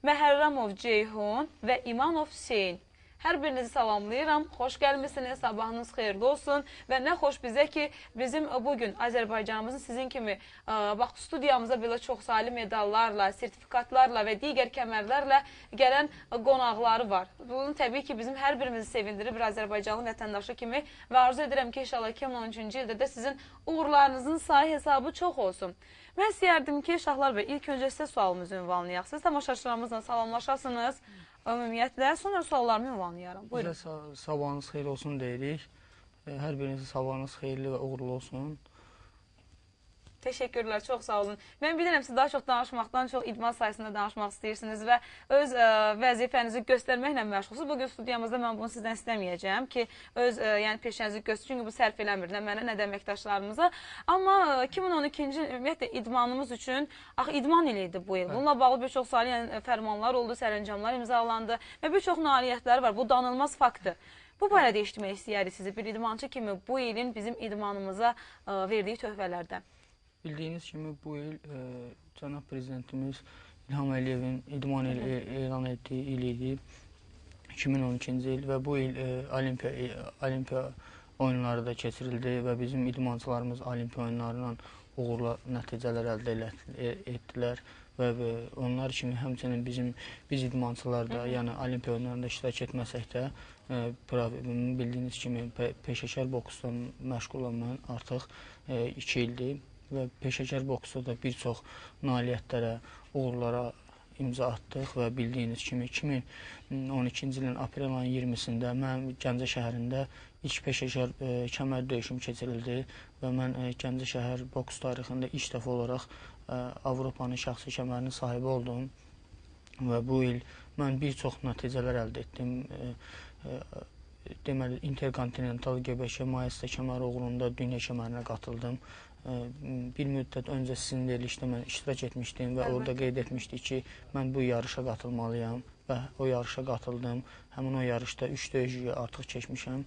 Məhərrəmov Ceyhun və İmanov Hüseyin. Hər birinizi salamlayıram, xoş gəlmişsiniz, sabahınız xeyirli olsun və nə xoş bizə ki, bizim bugün Azərbaycanımızın sizin kimi bax, studiyamıza belə çox saylı medallarla, sertifikatlarla və digər kəmərlərlə gələn qonaqları var. Bunun təbii ki, bizim hər birimizi sevindirir bir Azərbaycanlı vətəndaşı kimi və arzu edirəm ki, inşallah 2013-cü ildə də sizin uğurlarınızın sayı hesabı çox olsun. Mən istəyərdim ki, Şahlar bəy, ilk öncə sizə sualımızı ünvanlayaq. Siz tamaşaçılarımızla salamlaşasınız. Ümumiyyətlə, sonra suallarımı ünvanlayaram. Buyurun. Bizə sabahınız xeyirli olsun deyirik. Hər birinizin sabahınız xeyirli və uğurlu olsun. Təşəkkürlər, çox sağ olun. Mən bilirəm, siz daha çox danışmaqdan çox idman sayəsində danışmaq istəyirsiniz və öz vəzifənizi göstərməklə məşğulsunuz. Bugün studiyamızda mən bunu sizdən istəməyəcəm ki, öz yəni peşənizi göstərin, çünki bu sərf eləmir nə mənə, nə də əməkdaşlarımıza. Amma 2012-ci il ümumiyyətlə idmanımız üçün, axı idman ili idi bu il. Bununla bağlı bir çox saylı yəni, fərmanlar oldu, sərəncamlar imzalandı və bir çox nailiyyətləri var. Bu danılmaz faktdır. Bu barədə eşitmək istəyərik sizi bir idmançı kimi bu ilin bizim idmanımıza verdiyi töhfələrdən. Bildiyiniz kimi bu il cənab prezidentimiz İlham Əliyevin idman elan etdiyi il idi. 2012-ci il və bu il Olimpiya oyunları da keçirildi və bizim idmançılarımız Olimpiya oyunlarından uğurlu nəticələr əldə etdilər və onlar kimi həmçinin biz idmançılar da, yəni Olimpiya oyunlarında iştirak etməsək də bildiyiniz kimi peşəkar boksla məşğul olmayan artıq 2 ildir və peşəkar boksda da bir çox nailiyyətlərə, uğurlara imza atdıq və bildiyiniz kimi 2012-ci ilin aprel ayının 20-sində mən Gəncə şəhərində ilk peşəkar kəmər döyüşüm keçirildi və mən Gəncə şəhər boks tarixində ilk dəfə olaraq Avropanın şəxsi kəmərinin sahibi oldum və bu il mən bir çox nəticələr əldə etdim. Deməli, interkontinental GBŞ Maestro kəməri uğrunda dünya kəmərinə qatıldım. Bir müddət öncə sizin verilişdə mən iştirak etmişdim və orada qeyd etmişdik ki, mən bu yarışa qatılmalıyam və o yarışa qatıldım. Həmin o yarışda 3 döyüşü artıq keçmişəm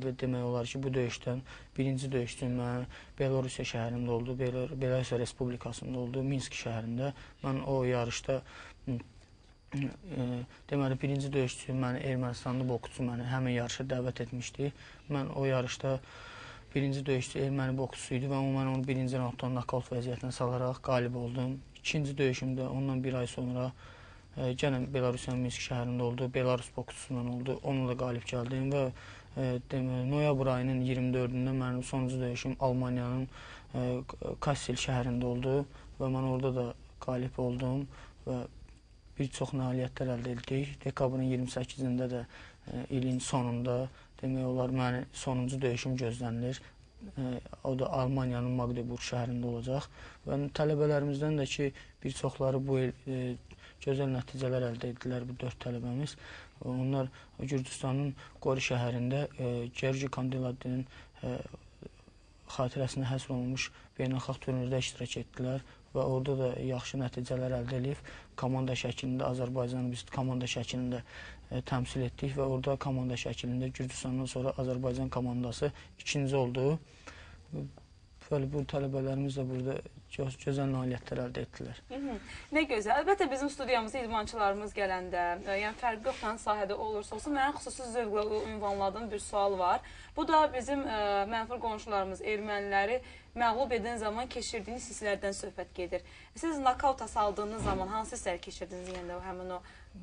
və demək olar ki, bu döyüşdən birinci döyüşüm mən Belorusiya şəhərində oldu, Belorusiya Respublikasında oldu, Minsk şəhərində. Mən o yarışda deməli, birinci döyüşçü məni, Ermənistanlı boksçu məni həmin yarışa dəvət etmişdi. Mən o yarışda birinci döyüşçü erməni boksçu idi və mən onu birinci raunddan nokaut vəziyyətinə salaraq qalib oldum. İkinci döyüşümdə ondan bir ay sonra yenə Belorusiyanın Minsk şəhərində oldu, Belarus boksçusundan oldu, onu da qalib gəldim və noyabr ayının 24-də mənim sonuncu döyüşüm Almaniyanın Kassel şəhərində oldu və mən orada da qalib oldum və bir çox nailiyyətlər əldə etdik. Dekabrın 28-də də ilin sonunda demək olar, mənim sonuncu döyüşüm gözlənilir. O da Almaniyanın Magdeburg şəhərində olacaq. Və tələbələrimizdən də ki, bir çoxları bu il gözəl nəticələr əldə etdilər, bu 4 tələbəmiz. Onlar Gürcüstanın Qori şəhərində Gergi Kandiladinin xatirəsinə həsr olunmuş beynəlxalq turnirdə iştirak etdilər və orada da yaxşı nəticələr əldə edib. Komanda şəklində Azərbaycanı biz komanda şəklində təmsil etdik və orada komanda şəklində Gürcüstandan sonra Azərbaycan komandası ikinci oldu. Böyle bu tələbələrimiz də burada gözəl nailiyyətlər əldə etdilər. Nə gözəl. Əlbəttə bizim studiyamızda idmançılarımız gələndə, yəni fərqli yoxdan sahədə olursa olsun, mənim xüsusi zövqlə ünvanladığım bir sual var. Bu da bizim mənfur qonşularımız, erməniləri məğlub edən zaman keçirdiyiniz hisslərdən söhbət gedir. Siz nakauta saldığınız zaman hansı hissləri keçirdiniz yəni həmin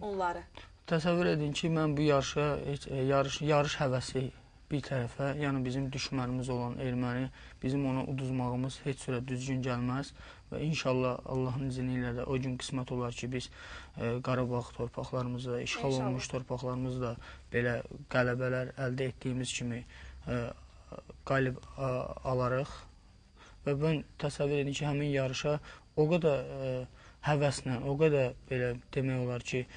onları? Təsəvvür edin ki, mən bu yarış həvəsi bir tərəfə, yəni bizim düşmənimiz olan erməni, bizim ona uduzmağımız heç sürə düzgün gəlməz və inşallah Allahın izni ilə də o gün qismət olar ki, biz Qarabağ torpaqlarımızda, işğal olmuş torpaqlarımızda belə qələbələr əldə etdiyimiz kimi qalib alarıq və mən təsəvvür edin ki, həmin yarışa o qədər həvəslə, o qədər belə demək olar ki,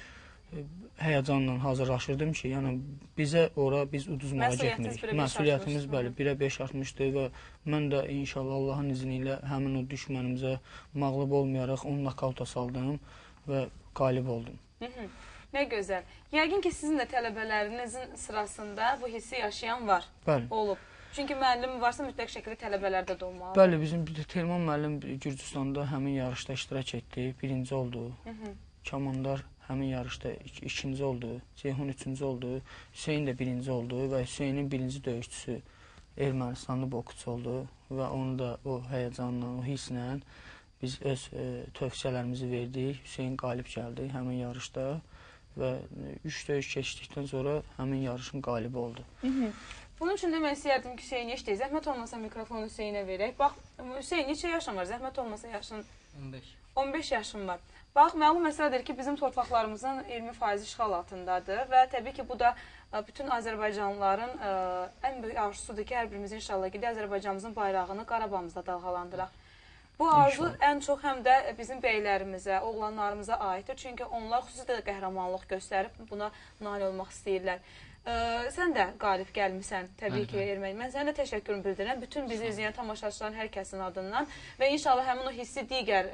həyəcanla hazırlaşırdım ki, yəni bizə ora biz uduzmağa getmirik. Məsuliyyətimiz bəli 1-ə 5 artmışdı və mən də inşallah Allahın izni ilə həmin o düşmənimizə məğlub olmayaraq onu nakauta saldım və qalib oldum. Nə gözəl. Yəqin ki, sizin də tələbələrinizin sırasında bu hissi yaşayan var, olub. Çünki müəllim varsa mütləq şəkildə tələbələrdə də olmalıdır. Bəli, bizim Telman müəllim Gürcüstanda həmin yarışda iştirak etdi, birinci oldu. Kamandar həmin yarışda ikinci oldu, Ceyhun üçüncü oldu, Hüseyin də birinci oldu və Hüseynin birinci döyüşçüsü Ermənistanlı boksçu oldu və onu da o həyəcanla, o hisslə biz öz tövsiyələrimizi verdik. Hüseyin qalib gəldi həmin yarışda və 3 döyüş keçdikdən sonra həmin yarışın qalibi oldu. Bunun üçün də mən istəyərdim ki, Hüseyin işləyək. Zəhmət olmasa mikrofonu Hüseyinə verək. Bax, Hüseyin neçə yaşın var? Zəhmət olmasa yaşın 15 yaşın var. Bax, məlum məsələdir ki, bizim torpaqlarımızın 20% işğal altındadır və təbii ki, bu da bütün Azərbaycanlıların ən böyük arzusudur ki, hər birimiz inşallah ki, Azərbaycanımızın bayrağını Qarabağımızda dalğalandıraq. Bu arzu ən çox həm də bizim beylərimizə, oğlanlarımıza aiddir. Çünki onlar xüsusilə də qəhrəmanlıq göstərib buna nail olmaq istəyirlər. Sən də qalib gəlmisən, təbii ki, Erməni. Mən sənə də təşəkkürümü bildirirəm. Bütün bizi izləyən tamaşaçıların hər kəsin adından və inşallah həmin o hissi digər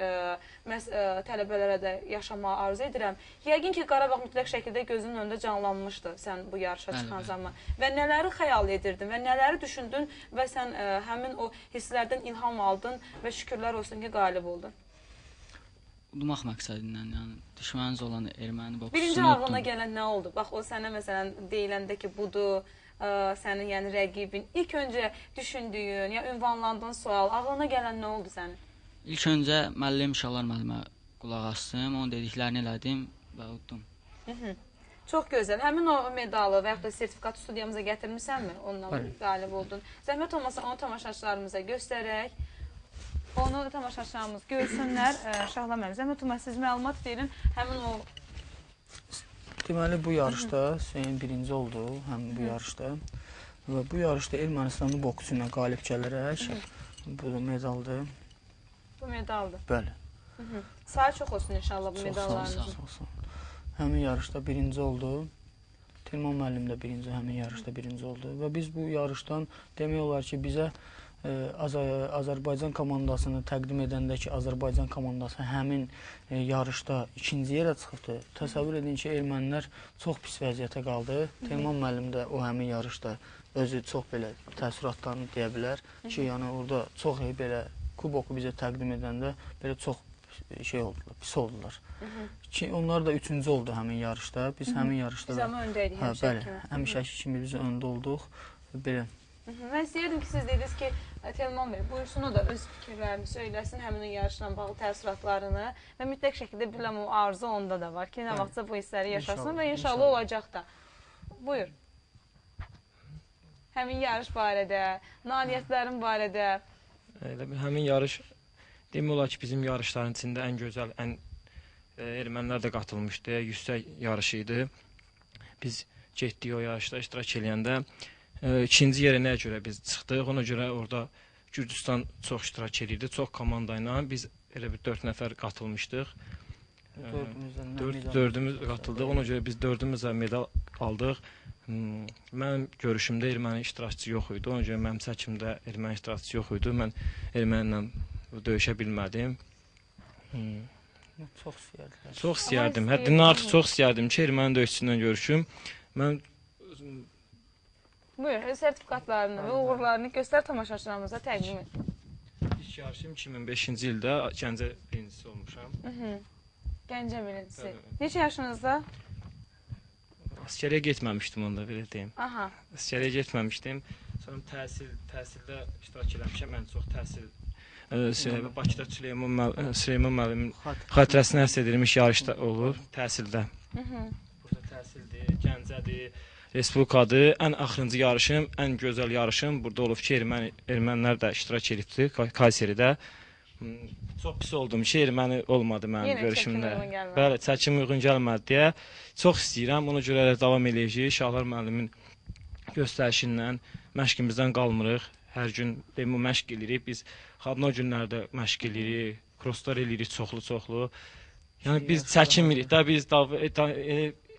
tələbələrə də yaşamağı arzu edirəm. Yəqin ki, Qarabağ mütləq şəkildə gözünün önündə canlanmışdı sən bu yarışa çıxan zaman. Və nələri xəyal edirdin və nələri düşündün və sən həmin o hisslərdən ilham aldın və şükürlər olsun ki, qalib oldun. Udmaq məqsədindən, yəni düşməniniz olan erməni boksçusunu Birinci ağlına gələn nə oldu? Bax, o sənə məsələn deyiləndə ki, budur, sənin yəni rəqibin. İlk öncə düşündüyün, ya ünvanlandığın sual, ağlına gələn nə oldu sənin? İlk öncə müəllim Şalar müəllimə qulaq asdım, onun dediklərini elədim və udum. Çox gözəl. Həmin o medalı və yaxud da sertifikatı studiyamıza gətirmisənmi? Onunla qalib oldun. Zəhmət olmasa onu tamaşaçılarımıza göstərək. Onu tamaşaçılarımız görsünlər. Şahla müəllim, zəhmət olmasa siz məlumat verin. Həmin o... Deməli, bu yarışda Hüseyin birinci oldu, həm bu yarışda. Və bu yarışda Ermənistanlı boksçu ilə qalib gələrək, bu medaldır. Bu medaldır. Bəli. Sağ çox olsun inşallah bu medallarınızı. Çox sağ olun. Həmin yarışda birinci oldu. Tilman müəllim də həmin yarışda birinci oldu. Və biz bu yarışdan demək olar ki, bizə Azərbaycan komandasını təqdim edəndə ki, Azərbaycan komandası həmin yarışda ikinci yerə çıxıbdı. Təsəvvür edin ki, ermənilər çox pis vəziyyətə qaldı. Tilman müəllim də o həmin yarışda özü çox belə təəssüratlarını deyə bilər ki, yəni orada çox belə kuboku bizə təqdim edəndə belə çox şey oldular, pis oldular. Ki, onlar da üçüncü oldu həmin yarışda. Biz həmin yarışda biz amma öndəydik həmişəki kimi. Həmişəki kimi biz öndə olduq. Belə. Mən istəyirdim ki, siz dediniz ki, Telman bəy, buyursun o da öz fikirlərini söyləsin, həmin o yarışla bağlı təəssüratlarını və mütləq şəkildə biləm o arzu onda da var ki, nə vaxtsa bu hissləri yaşasın və inşallah olacaq da. Buyur. Həmin yarış barədə, nailiyyətlərin barədə. Həmin yarış, demək olar ki, bizim yarışların içində ən gözəl, ermənilər də qatılmışdı, yüksək yarışı idi. Biz getdik o yarışda iştirak edəndə. İkinci yerə nəyə görə biz çıxdıq, ona görə orada Gürcüstan çox iştirak edirdi, çox komanda ilə. Biz elə bir 4 nəfər qatılmışdıq. Dördümüz qatıldıq, ona görə biz dördümüzə medal aldıq. Mənim görüşümdə erməni iştirakçı yox idi, ona görə mənim çəkimdə erməni iştirakçı yox idi. Mən ermənlə döyüşə bilmədim. Çox istəyərdim, həddindən artıq çox istəyərdim ki, erməni döyüşçüsündən görüşüm. Mən Buyur, sertifikatlarını və uğurlarını göstər tamaşaçılarımıza təqdim et. İlk yarışım 2005-ci ildə Gəncə birincisi olmuşam. Gəncə birincisi. Neçə yaşınızda? Askeriyə getməmişdim onda, belə deyim. Askeriyə getməmişdim. Sonra təhsildə iştirak eləmişəm. Mən çox təhsil Bakıda Süleyman müəllimin xatirəsinə həsr edilmiş yarışda olub, təhsildə. Burada təhsildir, Gəncədir, Respublikadır. Ən axırıncı yarışım, ən gözəl yarışım burada olub ki, ermənilər də iştirak edibdi Kayseridə. Çox pis oldum ki, erməni olmadı mənim görüşümdə. Bəli, çəkim uyğun gəlmədi deyə. Çox istəyirəm, ona görə də davam eləyəcəyik. Şahlar müəllimin göstərişindən, məşqimizdən qalmırıq. Hər gün məşq eləyirik. Biz xadna günlərdə məşq eləyirik, crosslar eləyirik çoxlu-çoxlu. Yəni biz çəkinmirik də, biz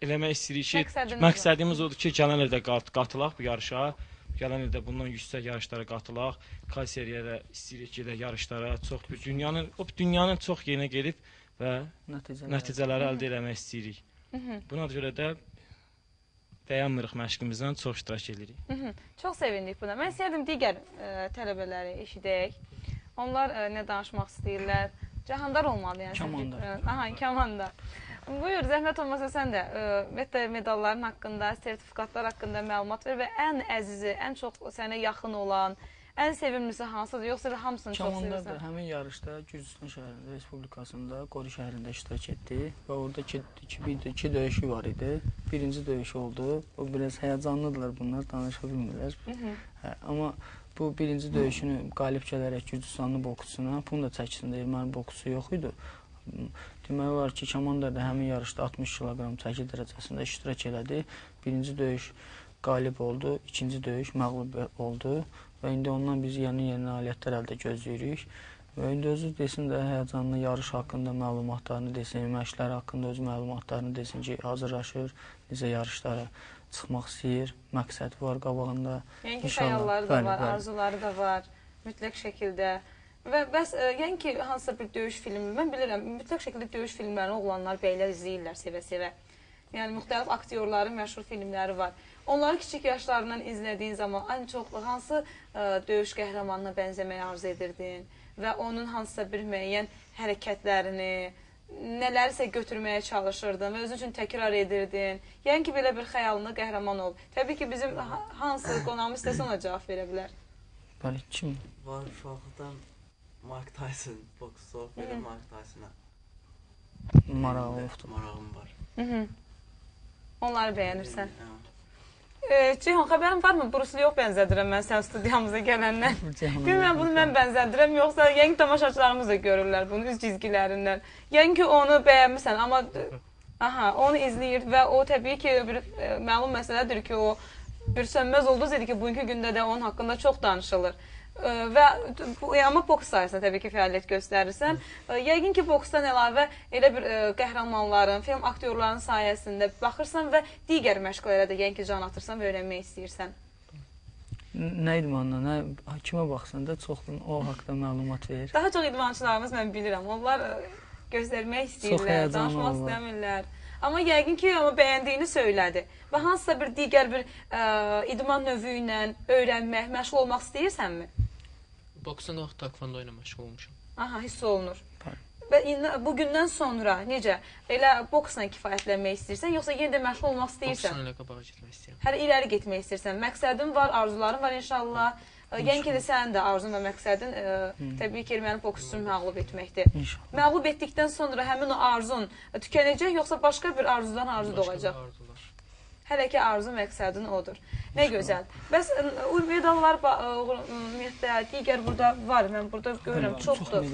eləmək istəyirik ki, məqsədimiz odur ki, gələn ildə qatılaq bu yarışa, gələn ildə bundan yüksək yarışlara qatılaq, Kayseriyə də istəyirik gedək yarışlara, dünyanın çox yerinə gedib və nəticələri əldə eləmək istəyirik. Buna görə də dayanmırıq məşqimizdən, çox iştirak edirik. Çox sevindik buna. Mən istəyirdim digər tələbələri eşidək. Onlar nə danışmaq istəyirlər? Cahandar olmalı yəni. Kamanda. Kamanda. Buyur, zəhmət olmasa sən də medalların haqqında, sertifikatlar haqqında məlumat ver və ən əzizi, ən çox sənə yaxın olan, ən sevimlisi hansıdır, yoxsa hamısını çox sevirsən? Kamanda da həmin yarışda Gürcüstan şəhərində, Respublikasında, Qori şəhərində iştirak etdi və orada iki döyüşü var idi. Birinci döyüş oldu, o biraz həyəcanlıdırlar bunlar, danışa bilmirlər. Amma bu birinci döyüşünü qalib gələrək Gürcüstanlı boksçusuna, bunun da çəkisində erməni boksçusu yox idi. Demək olar ki, Kamanda da həmin yarışda 60 kiloqram çəki dərəcəsində iştirak elədi. Birinci döyüş qalib oldu, ikinci döyüş məğlub oldu və indi ondan biz yeni nailiyyətlər əldə gözləyirik. Və indi özü desin də həyəcanlı yarış haqqında məlumatlarını desin, məşqlər haqqında öz məlumatlarını desin ki, hazırlaşır, necə yarışlara çıxmaq istəyir, məqsəd var qabağında. Yəni ki, xəyalları da var, arzuları da var, mütləq şəkildə. Və bəs, yəni ki, hansısa bir döyüş filmi, mən bilirəm, mütləq şəkildə döyüş filmlərini oğlanlar, bəylər izləyirlər sevə-sevə. Yəni, müxtəlif aktyorların məşhur filmləri var. Onları kiçik yaşlarından izlədiyin zaman ən çox hansı döyüş qəhrəmanına bənzəməyə arzu edirdin və onun hansısa bir müəyyən hərəkətlərini, nələrisə götürməyə çalışırdın və özün üçün təkrar edirdin. Yəni ki, belə bir xəyalında qəhrəman ol. Təbii ki, bizim hansı qonağımız istəsə ona cavab verə bilər. Bəli, kim? Var uşaqlıqdan Mike Tyson, boksor, belə Mike Tyson'a marağım var. Onları bəyənirsən. Ceyhun, xəbərin varmı? Bruce Lee-yə bənzədirəm mən sən studiyamıza gələndən. Bilməm, bunu mən bənzədirəm, yoxsa yeni tamaşaçılarımız da görürlər bunu üz cizgilərindən. Yəni ki, onu bəyənmirsən, amma onu izləyir və o təbii ki, məlum məsələdir ki, o bir sönməz ulduz idi ki, bugünkü gündə də onun haqqında çox danışılır. Amma boks sayəsində təbii ki, fəaliyyət göstərirsən. Yəqin ki, boksdan əlavə elə bir qəhrəmanların, film aktyorların sayəsində baxırsan və digər məşqlərə də yəni ki, can atırsan və öyrənmək istəyirsən. Nə idmanla, kimə baxsan da çox o haqda məlumat verir. Daha çox idmançılarımız mən bilirəm, onlar göstərmək istəyirlər, danışmaq istəmirlər. Amma yəqin ki, bəyəndiyini söylədi. Və hansısa bir digər bir idman növü ilə öyrənmək, məşğul olmaq istəyirsənmi? Boksdan yox, takvando ilə məşğul olmuşam. Hiss olunur. Və bugündən sonra necə? Elə boksla kifayətlənmək istəyirsən, yoxsa yenə də məşğul olmaq istəyirsən? Boksla ilə qabağa getmək istəyirəm. Hələ irəli getmək istəyirsən. Məqsədin var, arzuların var inşallah. Yəni ki, sənin də arzun və məqsədin təbii ki, erməni boksçunu məğlub etməkdir. Məğlub etdikdən sonra həmin o arzun tükənəcək, yoxsa başqa bir arzudan arzu doğacaq? Başqa bir arzular. Hələ ki, arzu məqsədin odur. Nə gözəl. Bəs medallar ümumiyyətlə digər burada var. Mən burada görürəm, çoxdur.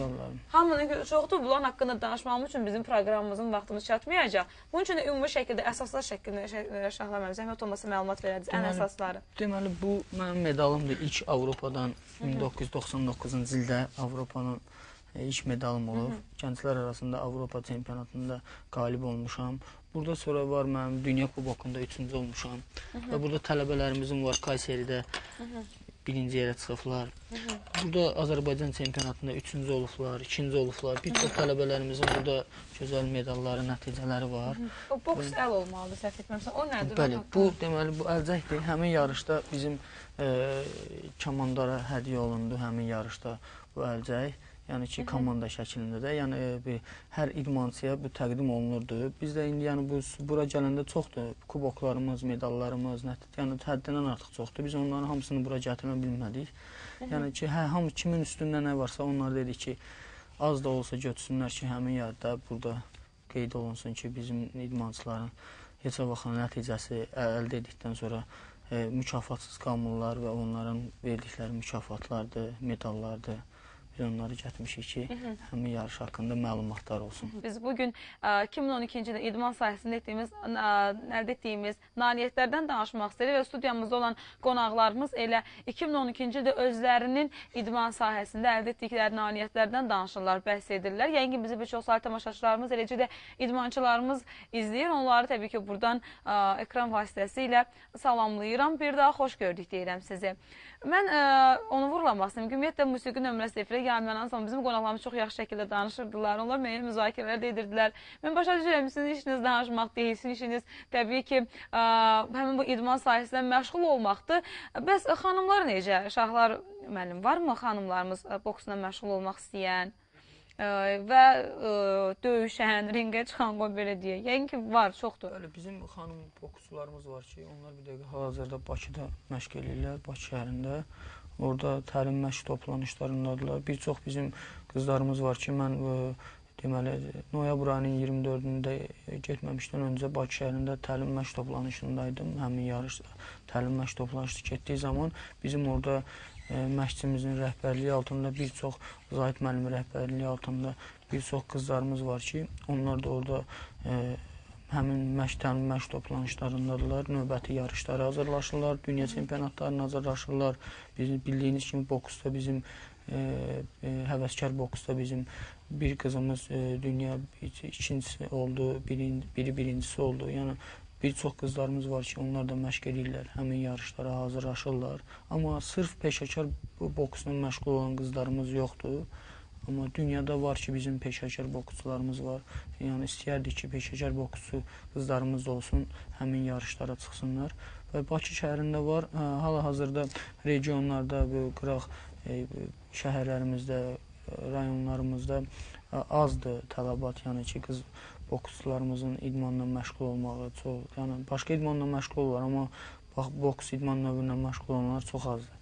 Hamının çoxdur. Bunların haqqında danışmamız üçün bizim proqramımızın vaxtımız çatmayacaq. Bunun üçün də ümumi şəkildə, əsaslar şəkildə Şahla zəhmət olmasa məlumat verədiniz, ən əsasları. Deməli, bu mənim medalımdır. İlk Avropadan 1999-cu ildə Avropanın ilk medalım olub. Gənclər arasında Avropa çempionatında qalib olmuşam. Burada sonra var mənim Dünya Kubokunda 3-cü olmuşam. Və burada tələbələrimizin var Kayseridə birinci yerə çıxıblar. Burada Azərbaycan çempionatında 3-cü olublar, 2-ci olublar. Bir çox tələbələrimizin burada gözəl medalları, nəticələri var. O boks əl olmalıdır, səhv etməmsə. O nədir? Bəli, bu deməli bu əlcəkdir. Həmin yarışda bizim komandara hədiyyə olundu həmin yarışda bu əlcək. Yəni ki, komanda şəklində də, yəni hər idmançıya bu təqdim olunurdu. Biz də indi yəni bura gələndə çoxdur, kuboklarımız, medallarımız, yəni həddindən artıq çoxdur. Biz onların hamısını bura gətirmə bilmədik. Yəni ki, hamı kimin üstündə nə varsa onlar dedik ki, az da olsa götürsünlər ki, həmin yerdə burada qeyd olunsun ki, bizim idmançıların heç vaxt nəticəsi əldə etdikdən sonra mükafatsız qalmırlar və onların verdikləri mükafatlardır, medallardır. Biz onları gətirmişik ki, həmin yarış haqqında məlumatlar olsun. Biz bugün 2012-ci ildə idman sayəsində əldə etdiyimiz nailiyyətlərdən danışmaq istəyirik və studiyamızda olan qonaqlarımız elə 2012-ci ildə özlərinin idman sahəsində əldə etdikləri nailiyyətlərdən danışırlar, bəhs edirlər. Yəni ki, bizi bir çox sayı tamaşaçılarımız, eləcə də idmançılarımız izləyir. Onları təbii ki, buradan ekran vasitəsilə salamlayıram. Bir daha xoş gördük deyirəm sizi. Mən onu vurulamaq istəyirəm. Ümumiyyətlə, musiqi nömrəsi efirə gəlmədən sonra bizim qonaqlarımız çox yaxşı şəkildə danışırdılar. Onlar müəyyən müzakirələr də edirdilər. Mən başa düşürəm, sizin işiniz danışmaq deyil, sizin işiniz təbii ki, həmin bu idman sahəsində məşğul olmaqdır. Bəs xanımlar necə? Şahlar müəllim, varmı xanımlarımız boksla məşğul olmaq istəyən və döyüşən, ringə çıxan, qoy belə deyək. Yəni ki, var, çoxdur. Bəli, bizim xanım boksçularımız var ki, onlar bir dəqiqə hal-hazırda Bakıda məşq edirlər, Bakı şəhərində. Orada təlim məşq toplanışlarındadılar. Bir çox bizim qızlarımız var ki, mən deməli, noyabr ayının 24-də getməmişdən öncə Bakı şəhərində təlim məşq toplanışındaydım. Həmin yarış təlim məşq toplanışı getdiyi zaman bizim orada məşqçimizin rəhbərliyi altında bir çox Zahid müəllimin rəhbərliyi altında bir çox qızlarımız var ki, onlar da orada həmin təlim məşq toplanışlarındadılar. Növbəti yarışlara hazırlaşırlar, dünya çempionatlarına hazırlaşırlar. Bildiyiniz kimi boksda bizim həvəskar boksda bizim bir qızımız dünya ikincisi oldu, biri birincisi oldu. Yəni Bir çox qızlarımız var ki, onlar da məşq edirlər, həmin yarışlara hazırlaşırlar. Amma sırf peşəkar boksla məşğul olan qızlarımız yoxdur. Amma dünyada var ki, bizim peşəkar boksçularımız var. Yəni istəyərdik ki, peşəkar boksçu qızlarımız da olsun, həmin yarışlara çıxsınlar. Və Bakı şəhərində var, hal-hazırda regionlarda, qıraq şəhərlərimizdə, rayonlarımızda azdır tələbat, yəni ki, qız boksçularımızın idmanla məşğul olmağı çox, yəni başqa idmanla məşğul olurlar, amma boks idman növündən məşğul olanlar çox azdır.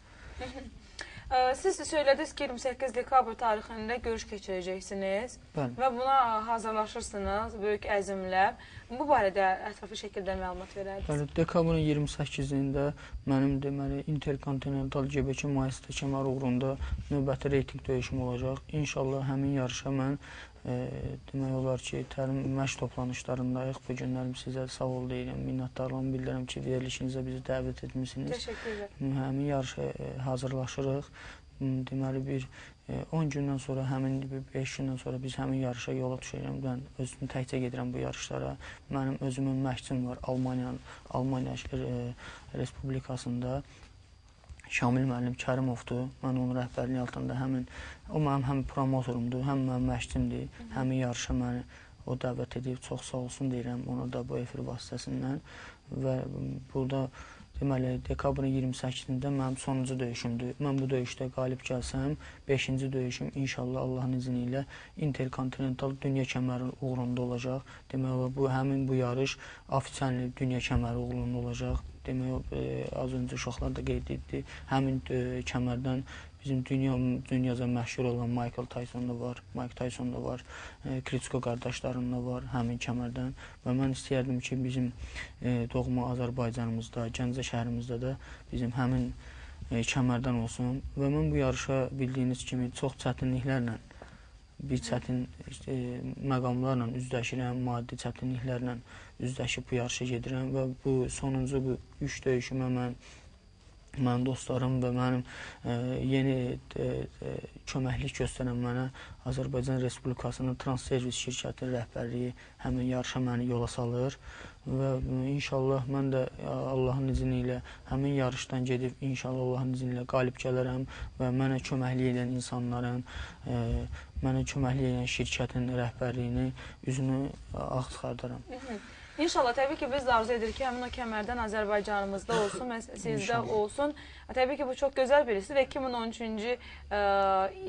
Siz söylədiniz ki, 28 dekabr tarixində görüş keçirəcəksiniz və buna hazırlaşırsınız böyük əzmlə. Bu barədə ətraflı şəkildə məlumat verərdiniz. Dekabrın 28-də mənim deməli Interkontinental GBK Maestro kəmər uğrunda növbəti reyting döyüşüm olacaq. İnşallah həmin yarışa mən demək olar ki, məşq toplanışlarındayıq. Bu günlərim sizə sağ ol deyirəm, minnətdarlığımı bildirirəm ki, verilişinizə bizi dəvət etmişsiniz. Təşəkkürlər. Həmin yarışa hazırlaşırıq. Deməli, 10 gündən sonra, həmin 5 gündən sonra biz həmin yarışa yola düşəcəm. Mən özüm təkcə gedirəm bu yarışlara. Mənim özümün məşqçim var Almaniya Respublikasında. Şamil müəllim Kərimovdur. Mən onun rəhbərliyi altında o mənim həm promotorumdur, həm mənim məşqçimdir. Həmin yarışa məni o dəvət edib, çox sağ olsun deyirəm ona da bu efir vasitəsindən. Və burada deməli, dekabrın 28-də mənim sonuncu döyüşümdür. Mən bu döyüşdə qalib gəlsəm, 5-ci döyüşüm inşallah Allahın izni ilə Interkontinental dünya kəməri uğrunda olacaq. Demək, həmin bu yarış ofisial dünya kəməri uğrunda olacaq. Demək, az öncə uşaqlar da qeyd etdi. Həmin kəmərdən bizim dünyaca məşhur olan Michael Tyson da var, Mike Tyson da var, Klitschko qardaşlarım da var həmin kəmərdən. Və mən istəyərdim ki, bizim doğma Azərbaycanımızda, Gəncə şəhərimizdə də bizim həmin kəmərdən olsun. Və mən bu yarışa bildiyiniz kimi çox çətinliklərlə, bir çətin məqamlarla üzləşirəm, maddi çətinliklərlə üzləşib bu yarışa gedirəm və bu sonuncu bu 3 döyüşümə mənim dostlarım və mənim yeni köməklik göstərən mənə Azərbaycan Respublikasının Transservis şirkəti rəhbərliyi həmin yarışa məni yola salır və inşallah mən də Allahın izni ilə həmin yarışdan gedib inşallah Allahın izni ilə qalib gələrəm və mənə köməklik edən insanların, mənə köməklik edən şirkətin rəhbərliyini üzünü ağ çıxardaram. İnşallah, təbii ki, biz də arzu edirik ki, həmin o kəmərdən Azərbaycanımızda olsun, sizdə olsun. Təbii ki, bu çox gözəl bir hissi və 2013-cü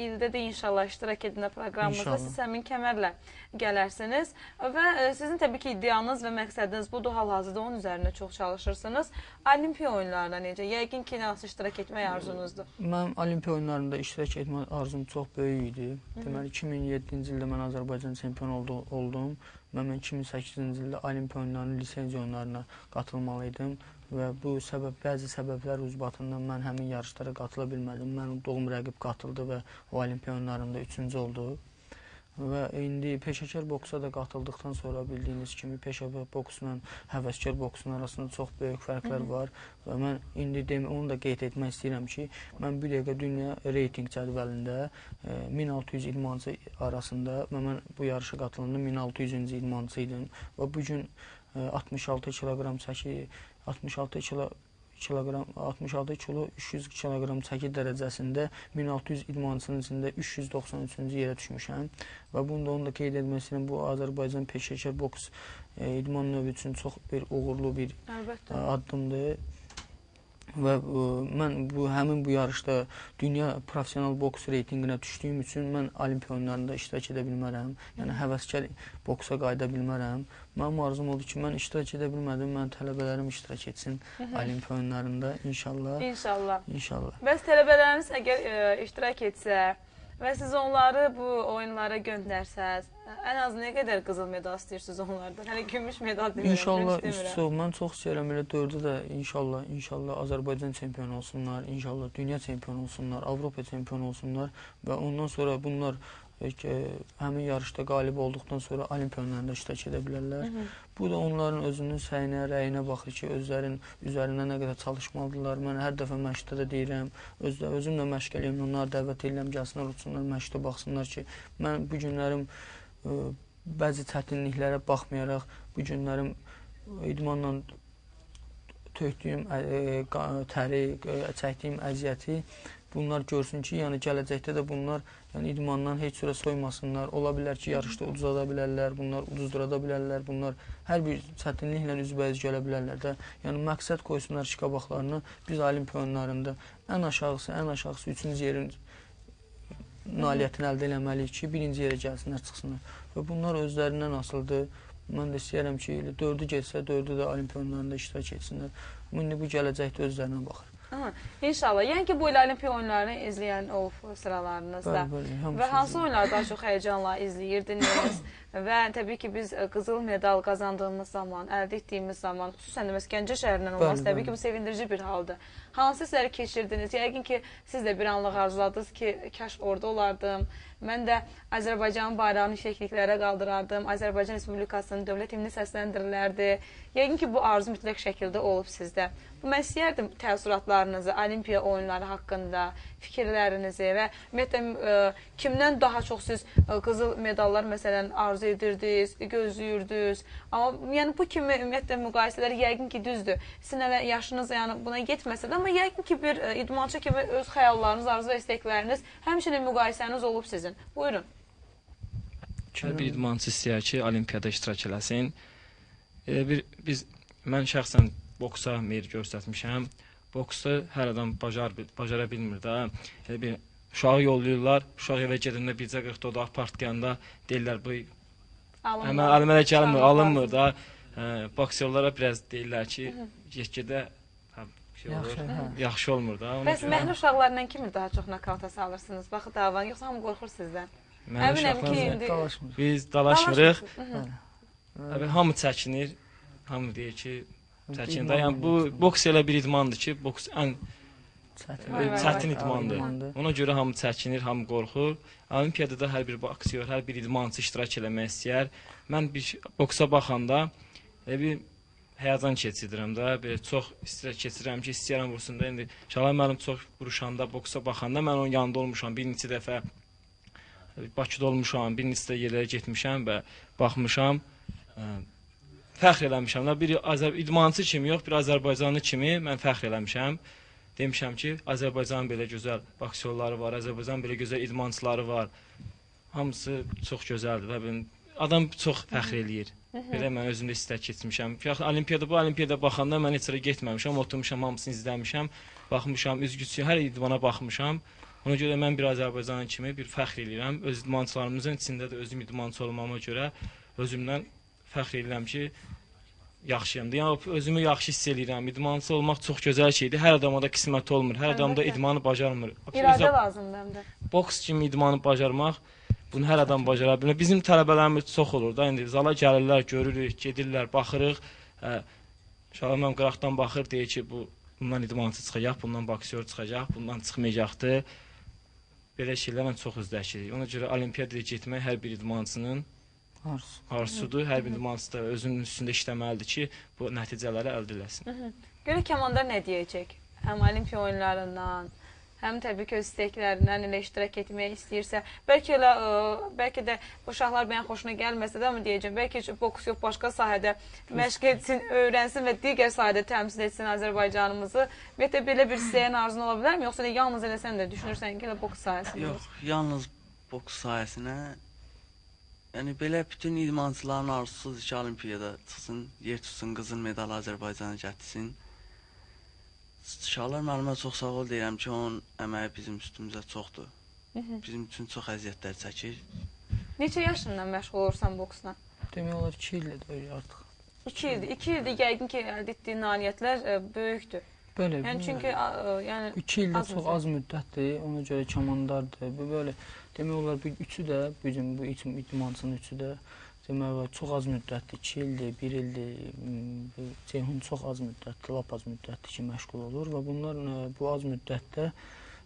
ildə də inşallah iştirak edin proqramımızda siz həmin kəmərlə gələrsiniz. Və sizin təbii ki, iddianız və məqsədiniz budur, hal-hazırda onun üzərində çox çalışırsınız. Olimpiya oyunlarında necə? Yəqin ki, nasıl iştirak etmək arzunuzdur? Mənim olimpiya oyunlarında iştirak etmək arzum çox böyük idi. Deməli, 2007-ci ildə mən Azərbaycan çempionu oldum. Mən 2008-ci ildə olimpiya oyunlarının lisenziya oyunlarına qatılmalıydım və bu bəzi səbəblər ucbatından mən həmin yarışlara qatıla bilmədim. Mənim doğum rəqib qatıldı və o olimpiya oyunlarında 3-cü oldu. Və indi peşəkar boksa da qatıldıqdan sonra bildiyiniz kimi peşəkar boksla həvəskar boksun arasında çox böyük fərqlər var və mən indi onu da qeyd etmək istəyirəm ki, mən bir dəqiqə dünya reyting cədvəlində 1600 idmançı arasında mən bu yarışa qatılandım, 1600-cü idmançı idim və bu gün 66 kiloqram çəki, 66 kilo 300 kiloqram çəki dərəcəsində 1600 idmançının içində 393-cü yerə düşmüşəm və bunu da qeyd etmək istəyirəm, bu Azərbaycan peşəkar boks idman növü üçün çox bir uğurlu bir addımdır və mən həmin bu yarışda dünya professional boks reytinginə düşdüyüm üçün mən olimpiya oyunlarında iştirak edə bilmərəm, yəni həvəskar boksa qayıda bilmərəm. Mənim arzum oldu ki, mən iştirak edə bilmədim, mən tələbələrim iştirak etsin olimpiya oyunlarında inşallah. İnşallah. Bəs tələbələriniz əgər iştirak etsə və siz onları bu oyunlara göndərsəz, ən az nə qədər qızıl medal istəyirsiniz onlardan? Hələ gümüş medal demirəm. İnşallah, mən çox istəyirəm, elə 4-də də inşallah Azərbaycan çempionu olsunlar, inşallah dünya çempionu olsunlar, Avropa çempionu olsunlar və ondan sonra bunlar həmin yarışda qalib olduqdan sonra olimpiya oyunlarında iştirak edə bilərlər. Bu da onların özünün səyinə, rəyinə baxır ki, üzərində nə qədər çalışmalıdırlar. Mən hər dəfə məşqdə də deyirəm, özüm də məşq eləyəm, onları dəvət edirəm, gəlsinlər, uçsunlar, məşqdə baxsınlar ki, mən bu günlərim bəzi çətinliklərə baxmayaraq, bu günlərim idmanla tökdüyüm təri, çəkdiyim əziyyəti bunlar görsün ki, yəni gələcəkdə də bunlar yəni idmandan heç sürə soymasınlar. Ola bilər ki, yarışda uduzada bilərlər, bunlar uduzdurada bilərlər, bunlar hər bir çətinliklə üzbəyiz gələ bilərlər də. Yəni məqsəd qoysunlar ki, qabaqlarına biz olimpiya oyunlarında ən aşağısı 3-cü yerin nailiyyətini əldə eləməliyik ki, 1-ci yerə gəlsinlər, çıxsınlar. Və bunlar özlərindən asılıdır. Mən də istəyərəm ki, 4-ü getsə, 4-ü də olimpiya oyunlarında iştirak etsinlər. İndi bu gələcəkdə özlərinə baxır. İnşallah. Yəni ki, bu il olimpiya oyunlarını izləyən olub sıralarınızda. Və hansı oyunları daha çox həyəcanla izləyirdiniz? Və təbii ki, biz qızıl medal qazandığımız zaman, əldə etdiyimiz zaman, xüsusən də məsələn Gəncə şəhərindən olması təbii ki, bu sevindirici bir haldır. Hansı hissləri keçirdiniz? Yəqin ki, siz də bir anlıq arzuladınız ki, kaş orada olardım. Mən də Azərbaycanın bayrağını şəkliklərə qaldırardım. Azərbaycan Respublikasının dövlət himni səsləndirilərdi. Yəqin ki, bu arzu mütləq şəkildə olub sizdə. Mən istəyərdim təəssüratlarınızı, olimpiya oyunları haqqında, fikirlərinizi və ümumiyyətlə kimdən daha çox siz qızıl medallar məsələn arzu edirdiniz, gözləyirdiniz. Amma yəni bu kimi ümumiyyətlə müqayisələr yəqin ki, düzdür. Sizin hələ yaşınız yəni buna getməsə də, amma yəqin ki, bir idmançı kimi öz xəyallarınız, arzu və istəkləriniz, həmçinin müqayisəniz olub sizin. Buyurun. Hər bir idmançı istəyər ki, olimpiyada iştirak eləsin. Mən şəxsən boksa meyil göstərmişəm. Boksu hər adam bacara bilmir də. Elə bir uşağı yollayırlar. Uşaq evə gedəndə bircə 40 dodaq partlayanda deyirlər bu əmələ gəlmir, alınmır da. Boksyorlara biraz deyirlər ki, get-gedə yaxşı olmur da. Bəs məhnə uşaqlarla kimi daha çox nakavta salırsınız? Baxı davan, yoxsa hamı qorxur sizdən? Əminəm ki, biz dalaşmırıq. Hamı çəkinir. Hamı deyir ki, çəkinir. Yəni bu boks elə bir idmandır ki, boks ən çətin idmandır. Ona görə hamı çəkinir, hamı qorxur. Olimpiyada da hər bir boksyor, hər bir idmançı iştirak eləmək istəyər. Mən bir boksa baxanda bir həyəcan keçirirəm də, belə çox istirah keçirirəm ki, istəyirəm vursun da. İndi Şahay müəllim çox vuruşanda, boksa baxanda mən onun yanında olmuşam. Bir neçə dəfə Bakıda olmuşam, bir neçə də yerlərə getmişəm və baxmışam. Fəxr eləmişəm. Bir idmançı kimi yox, bir Azərbaycanlı kimi mən fəxr eləmişəm. Demişəm ki, Azərbaycanın belə gözəl boksyorları var, Azərbaycanın belə gözəl idmançıları var. Hamısı çox gözəldir. Adam çox fəxr eləyir. Belə mən özümdə istək keçmişəm. Bu olimpiyada baxanda mən heç yerə getməmişəm, oturmuşam, hamısını izləmişəm, baxmışam, üzgüçü, hər idmana baxmışam. Ona görə mən bir Azərbaycanlı kimi bir fəxr eləyirəm. Öz idmançılarımızın içində də özüm idmançı olmama görə özümdən fəxr edirəm ki, yaxşıyam. Yəni, özümü yaxşı hiss edirəm. İdmançı olmaq çox gözəl şeydir. Hər adama da qismət olmur. Hər adam da idmanı bacarmır. İradə lazımdır həm də. Boks kimi idmanı bacarmaq, bunu hər adam bacara bilmir. Bizim tələbələrimiz çox olur da. İndi zala gəlirlər, görürük, gedirlər, baxırıq. Şalamam qıraqdan baxır, deyir ki, bundan idmançı çıxacaq, bundan boksyor çıxacaq, bundan çıxmayacaqdır. Belə şeylərlə çox üzləşirik. Ona görə olimpiyadaya getmək hər bir idmançının arzusudur. Hər bir idmançı da özünün üstündə işləməlidir ki, bu nəticələri əldə eləsin. Görək komandar nə deyəcək? Həm olimpiya oyunlarından, həm təbii ki, öz istəklərindən elə iştirak etmək istəyirsə, bəlkə də uşaqlar bəyən xoşuna gəlməsə də, amma deyəcəm, bəlkə boks yox, başqa sahədə məşq etsin, öyrənsin və digər sahədə təmsil etsin Azərbaycanımızı. Ümumiyyətlə, belə bir istəyən arzun ola bilərmi? Yoxsa yalnız elə sən də düşünürsən ki, boks sahəsində? Yox, yalnız boks sahəsinə. Yəni, belə bütün idmançıların arzusudur ki, olimpiyada çıxsın, yer tutsun, qızıl medal Azərbaycanı gətirsin. Şahlar müəllimə çox sağ ol deyirəm ki, onun əməyi bizim üstümüzə çoxdur. Bizim üçün çox əziyyətlər çəkir. Neçə yaşından məşğul olursan boksla? Demək olar 2 ildir artıq. 2 ildir. 2 ildir yəqin ki, əldə etdiyi nailiyyətlər böyükdür. Belə. Yəni çünki 2 ildə çox az müddətdir, ona görə komandardır. Belə demək olar bu üçü də, bizim bu idmançının üçü də demək olar çox az müddətdir, 2 ildir, 1 ildir. Ceyhun çox az müddətdir, lap az müddətdir ki, məşğul olur və bunlar bu az müddətdə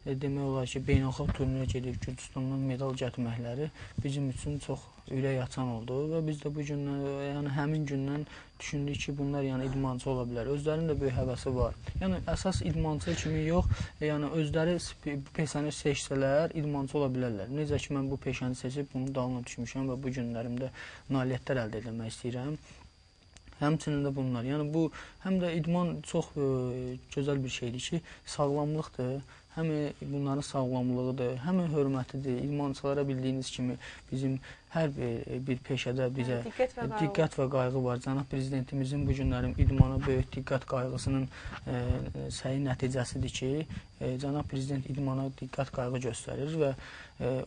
demək olar ki, beynəlxalq turnirə gedib Gürcüstandan medal gətirməkləri bizim üçün çox ürək açan oldu və biz də bu gündən, yəni həmin gündən düşündük ki, bunlar yəni idmançı ola bilər. Özlərinin də böyük həvəsi var. Yəni əsas idmançı kimi yox, yəni özləri peşəni seçsələr, idmançı ola bilərlər. Necə ki, mən bu peşəni seçib bunun dalına düşmüşəm və bu günlərimdə nailiyyətlər əldə etmək istəyirəm. Həmçinin də bunlar. Yəni bu həm də idman çox gözəl bir şeydir ki, sağlamlıqdır. Həm bunların sağlamlığıdır, həm hörmətidir. İdmançılara bildiyiniz kimi bizim hər bir peşədə bizə diqqət və qayğı var. Cənab Prezidentimizin bu günlərin idmana böyük diqqət qayğısının səyi nəticəsidir ki, Cənab Prezident idmana diqqət qayğı göstərir və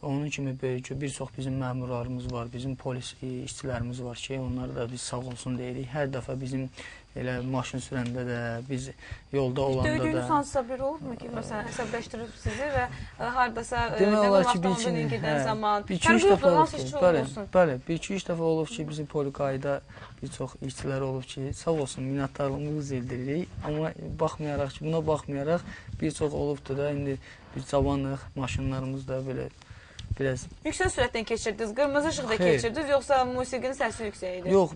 onun kimi böyük bir çox bizim məmurlarımız var, bizim polis işçilərimiz var ki, onları da biz sağ olsun deyirik. Hər dəfə bizim elə maşın sürəndə də, biz yolda olanda da. Döydüyünüz hansısa bir olubmu ki, məsələn, əsəbləşdirib sizi və haradasa demək olar ki, bir-iki dəfə olub ki, bəli, bir-iki dəfə olub ki, bizim polikayda bir çox işçilər olub ki, sağ olsun, minnətdarlığımızı bildiririk. Amma baxmayaraq ki, buna baxmayaraq bir çox olubdur da, indi biz cavanıq, maşınlarımız da belə biraz... Yüksək sürətdən keçirdiniz, qırmızı işıqda keçirdiniz, yoxsa musiqinin səsi yüksək idi? Yox,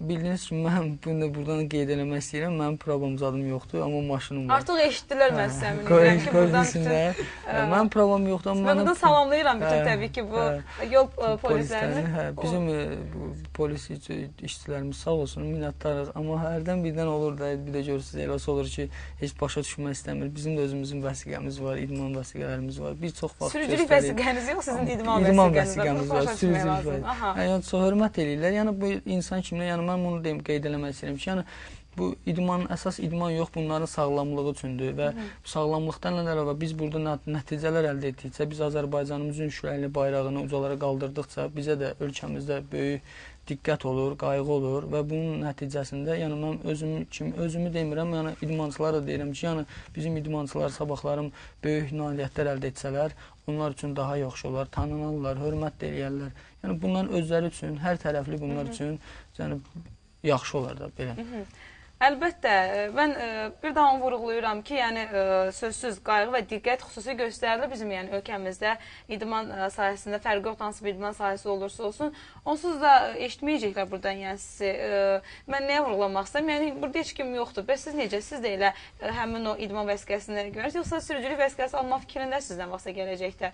bildiyiniz kimi, mən bunu buradan qeyd eləmək istəyirəm, mənim provam yoxdur, amma maşınım var. Artıq eşitdilər mən sizə əminəm ki, buradan... Mənim provam yoxdur, amma... Mən buradan salamlayıram bütün təbii ki, bu yol polislərini. Bizim polis işçilərimiz sağ olsun, minnətdarıq, amma hərdən birdən olur da, bir də görürsünüz, eləsi olur ki, heç başa düşmək istəmir. Bizim də özümüzün vəsiqəmiz var, idman vəsiqələrimiz var, bir çox vaxt göstərir. Sürücülük vəsiqəniz yox, sizin idman vəsiqəniz var, sürücülük vəsiqəniz. Yəni, çox hörmət eləyirlər. Yəni, bu insan kimi, yəni, mən bunu deyim, qeyd eləmək istəyirəm ki, yəni, bu idman, əsas idman yox, bunların sağlamlığı üçündür və sağlamlıqdan əlavə biz burada nəticələr əldə etdikcə, biz Azərbaycanımızın şüaylı bayrağını ucalara qaldırdıqca, bizə də ölkəmizdə böyük diqqət olur, qayğı olur və bunun nəticəsində, yəni mən özümü demirəm, yəni idmançılara da deyirəm ki, yəni bizim idmançılar sabahlarım böyük nailiyyətlər əldə etsələr, onlar üçün daha yaxşı olar, tanınarlar, hörmət də eləyərlər. Yəni bunların özləri üçün, hər tərəfli bunlar üçün yəni yaxşı olar da belə. Əlbəttə, mən bir daha onu vurğulayıram ki, yəni sözsüz qayğı və diqqət xüsusi göstərilir bizim yəni ölkəmizdə idman sahəsində, fərqi yoxdur hansı bir idman sahəsi olursa olsun, onsuz da eşitməyəcəklər buradan yəni sizi. Mən nəyə vurğulamaq istəyirəm? Yəni burada heç kim yoxdur. Bəs siz necə? Siz də elə həmin o idman vəsiqəsini görürsünüz, yoxsa sürücülük vəsiqəsi almaq fikrində sizdən vaxtsa gələcəkdə?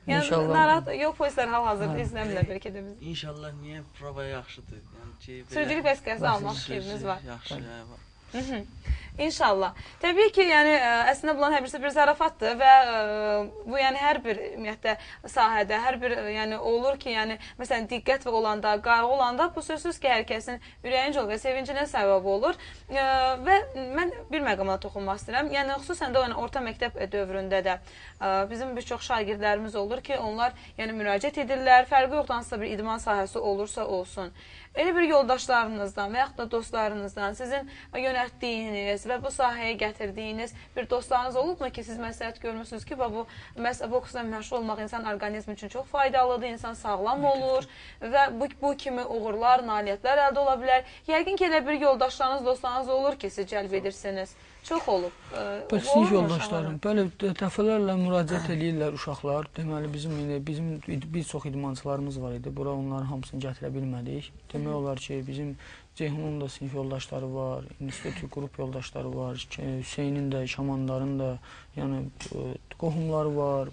Yəni narahat, yox polislər hal-hazırda izləmirlər bəlkə də bizi. İnşallah, niyə prova yaxşıdır? Sürücülük vəsiqəsi almaq fikriniz var. Yaxşı, var. İnşallah. Təbii ki, yəni əslində bunların hər birisi bir zarafatdır və bu yəni hər bir ümumiyyətlə sahədə, hər bir yəni olur ki, yəni məsələn diqqət olanda, qayğı olanda bu sözsüz ki, hər kəsin ürəyincə olur və sevincinə səbəb olur. Və mən bir məqama toxunmaq istəyirəm. Yəni xüsusən də orta məktəb dövründə də bizim bir çox şagirdlərimiz olur ki, onlar yəni müraciət edirlər, fərqi yoxdur hansısa bir idman sahəsi olursa olsun. Elə bir yoldaşlarınızdan və yaxud da dostlarınızdan sizin yönəltdiyiniz və bu sahəyə gətirdiyiniz bir dostlarınız olubmu ki, siz məsləhət görmürsünüz ki, bu boksla məşğul olmaq insan orqanizmi üçün çox faydalıdır, insan sağlam olur və bu kimi uğurlar, nailiyyətlər əldə ola bilər. Yəqin ki, elə bir yoldaşlarınız, dostlarınız olur ki, siz cəlb edirsiniz. Çox olub. Sinif yoldaşlarım, belə dəfələrlə müraciət edirlər uşaqlar. Deməli, bizim bir çox idmançılarımız var idi. Bura onların hamısını gətirə bilmədik. Demək olar ki, bizim Ceyhunun da sinif yoldaşları var, institut qrup yoldaşları var, Hüseynin də, Şamandarın da, yəni qohumları var,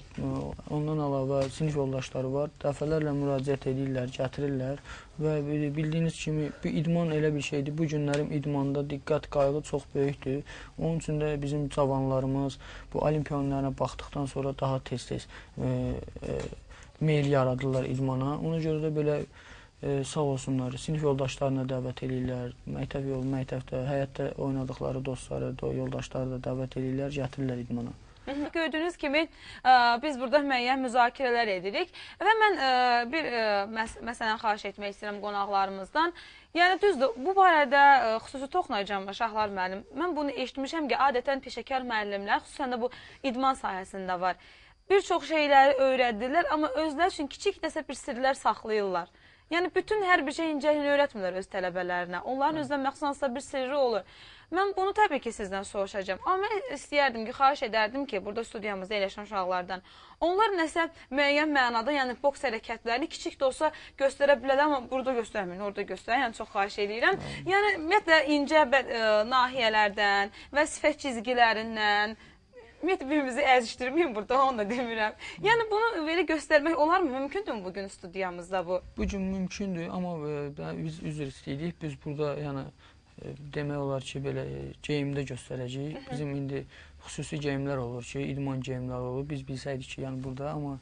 ondan əlavə sinif yoldaşları var. Dəfələrlə müraciət edirlər, gətirirlər və bildiyiniz kimi bu idman elə bir şeydir. Bu günlərim idmanda diqqət qayğı çox böyükdür. Onun üçün də bizim cavanlarımız bu olimpiya oyunlarına baxdıqdan sonra daha tez-tez meyil yaradırlar idmana. Ona görə də belə sağ olsunlar, sinif yoldaşlarına dəvət edirlər, məktəbdə, həyətdə oynadıqları dostları, yoldaşları da dəvət edirlər, gətirirlər idmana. Gördüyünüz kimi biz burada müəyyən müzakirələr edirik və mən bir məsələn xahiş etmək istəyirəm qonaqlarımızdan. Yəni düzdür, bu barədə xüsusi toxunacağım Şahlar müəllim. Mən bunu eşitmişəm ki, adətən peşəkar müəllimlər, xüsusən də bu idman sahəsində var. Bir çox şeyləri öyrədirlər, amma özləri üçün kiçik nəsə bir sirlər saxlayırlar. Yəni bütün hər bir şey incəliyini öyrətmirlər öz tələbələrinə. Onların özünə məxsus hansısa bir sirri olur. Mən bunu təbii ki, sizdən soruşacağım. Amma mən istəyərdim ki, xahiş edərdim ki, burada studiyamızda eləşən uşaqlardan onlar nəsə müəyyən mənada, yəni boks hərəkətlərini kiçik də olsa göstərə bilərlər, amma burada göstərməyin, orada göstərin. Yəni çox xahiş edirəm. Yəni ümumiyyətlə incə nahiyələrdən və sifət çizgilərindən ümumiyyətlə birimizi əzişdirməyim burada, onu da demirəm. Yəni bunu belə göstərmək olarmı? Mümkündür mü bugün studiyamızda bu? Bugün mümkündür, amma biz üzr istəyirik. Biz burada yəni demək olar ki, belə geyimdə göstərəcəyik. Bizim indi xüsusi geyimlər olur ki, idman geyimləri olur. Biz bilsəydik ki, yəni burada, amma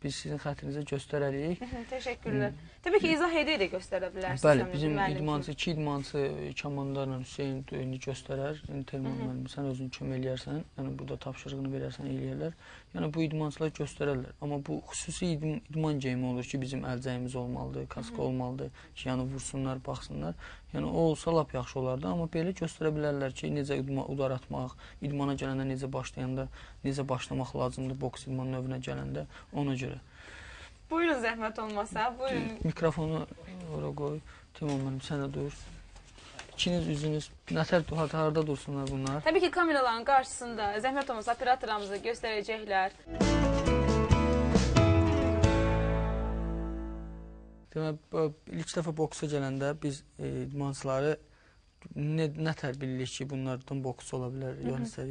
biz sizin xətrinizə göstərərik. Təşəkkürlər. Təbii ki, izah edə göstərə bilərsiniz. Bəli, bizim idmançı, iki idmançı komandarla Hüseyin indi göstərər. İndi Telman müəllim, sən özün kömək eləyərsən, yəni burada tapşırığını verərsən, eləyərlər. Yəni bu idmançılar göstərərlər. Amma bu xüsusi idman geyimi olur ki, bizim əlcəyimiz olmalıdır, kaska olmalıdır ki, yəni vursunlar, baxsınlar. Yəni o olsa lap yaxşı olardı, amma belə göstərə bilərlər ki, necə udar atmaq, idmana gələndə necə başlayanda, necə başlamaq lazımdır boks idman növünə gələndə, ona görə. Buyurun, zəhmət olmasa, buyurun. Mikrofonu ora qoy, Telman müəllim, sən də dur. İkiniz üzünüz, nətər harda dursunlar bunlar? Təbii ki, kameraların qarşısında zəhmət olmasa operatorlarımızı göstərəcəklər. Demək, ilk dəfə boksa gələndə biz idmançıları nətər bilirik ki, bunlardan boksçu ola bilər,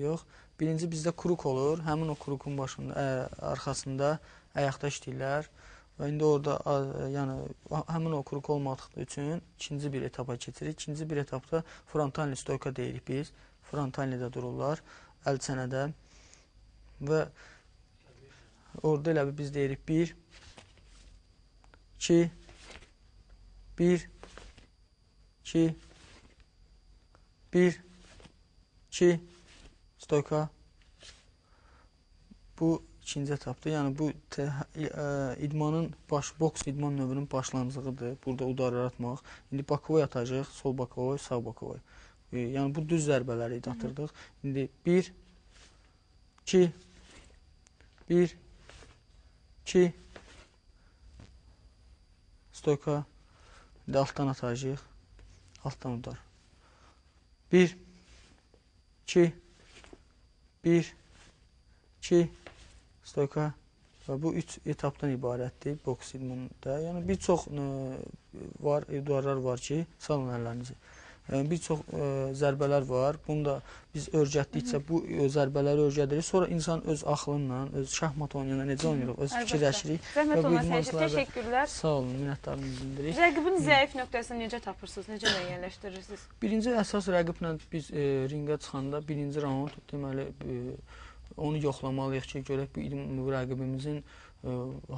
yox. Birinci bizdə kruk olur, həmin o krukun arxasında ayaqda işləyirlər. Və indi orada həmin o kruk olmadığı üçün ikinci bir etapa keçirik. İkinci bir etapda frontalni stoyka deyirik biz. Frontalnidə dururlar, əl çənədə. Və orada elə biz deyirik 1, 2, 1, 2, 1, 2, stoyka. Bu ikinci etapdır. Yəni bu idmanın boks idman növünün başlanğıcıdır. Burada udarlar atmaq. İndi bakovoy atacağıq. Sol bakovoy, sağ bakovoy. Yəni bu düz zərbələri atırdıq. İndi 1, 2, 1, 2, stoyka. İndi altdan atacağıq. Altdan udar. 1, 2, 1, 2, stoyka. Və bu 3 etapdan ibarətdir boks idmanında. Yəni bir çox udarlar var ki, salın əllərinizi. Bir çox zərbələr var. Bunu da biz öyrətdikcə bu zərbələri öyrədirik. Sonra insan öz axlınla, öz şahmat oyununa necə oynayırıq, öz fikirləşirik. Zəhmət olmasa, təşəkkürlər. Sağ olun, minnətdarlığımızı bildiririk. Rəqibin zəif nöqtəsini necə tapırsınız, necə müəyyənləşdirirsiniz? Birinci əsas rəqiblə biz ringə çıxanda birinci raund, deməli, onu yoxlamalıyıq ki, görək bu rəqibimizin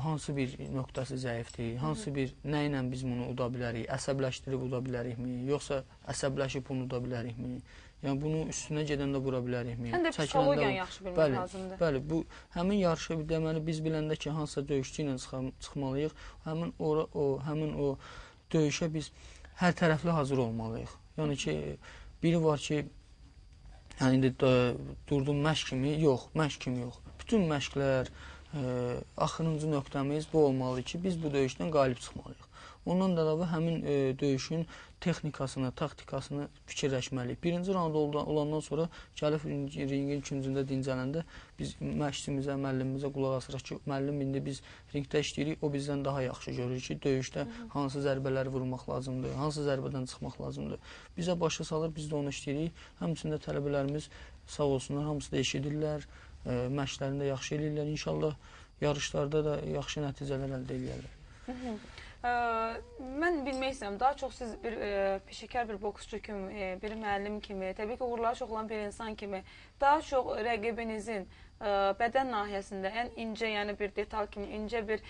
hansı bir nöqtəsi zəifdir, hansı bir nə ilə biz bunu uda bilərik, əsəbləşdirib uda bilərikmi, yoxsa əsəbləşib bunu uda bilərikmi, yəni bunu üstünə gedəndə vura bilərikmi? Həm də psixologiyanı yaxşı bilmək lazımdır. Bəli, bu həmin yarışı deməli biz biləndə ki, hansısa döyüşçü ilə çıxmalıyıq, həmin o döyüşə biz hər tərəfli hazır olmalıyıq. Yəni ki, biri var ki, yəni indi durdum məşq kimi, yox, məşq kimi yox. Bütün məşqlər, axırıncı nöqtəmiz bu olmalıdır ki, biz bu döyüşdən qalib çıxmalıyıq. Ondan da əlavə həmin döyüşün texnikasını, taktikasını fikirləşməliyik. Birinci raund olandan sonra gəlib ringin ikincində dincələndə biz məşqçimizə, müəllimimizə qulaq asırıq ki, müəllim indi biz ringdə işləyirik, o bizdən daha yaxşı görür ki, döyüşdə hansı zərbələri vurmaq lazımdır, hansı zərbədən çıxmaq lazımdır. Bizə başa salır, biz də onu işləyirik. Həmçində tələbələrimiz sağ olsunlar, hamısı da eşidirlər, məşqlərində yaxşı eləyirlər. İnşallah yarışlarda da yaxşı nəticələr əldə eləyərlər. Mən bilmək istəyirəm, daha çox siz bir peşəkar bir boksçu kimi, bir müəllim kimi, təbii ki, uğurları çox olan bir insan kimi, daha çox rəqibinizin bədən nahiyəsində ən incə, yəni bir detal kimi, incə bir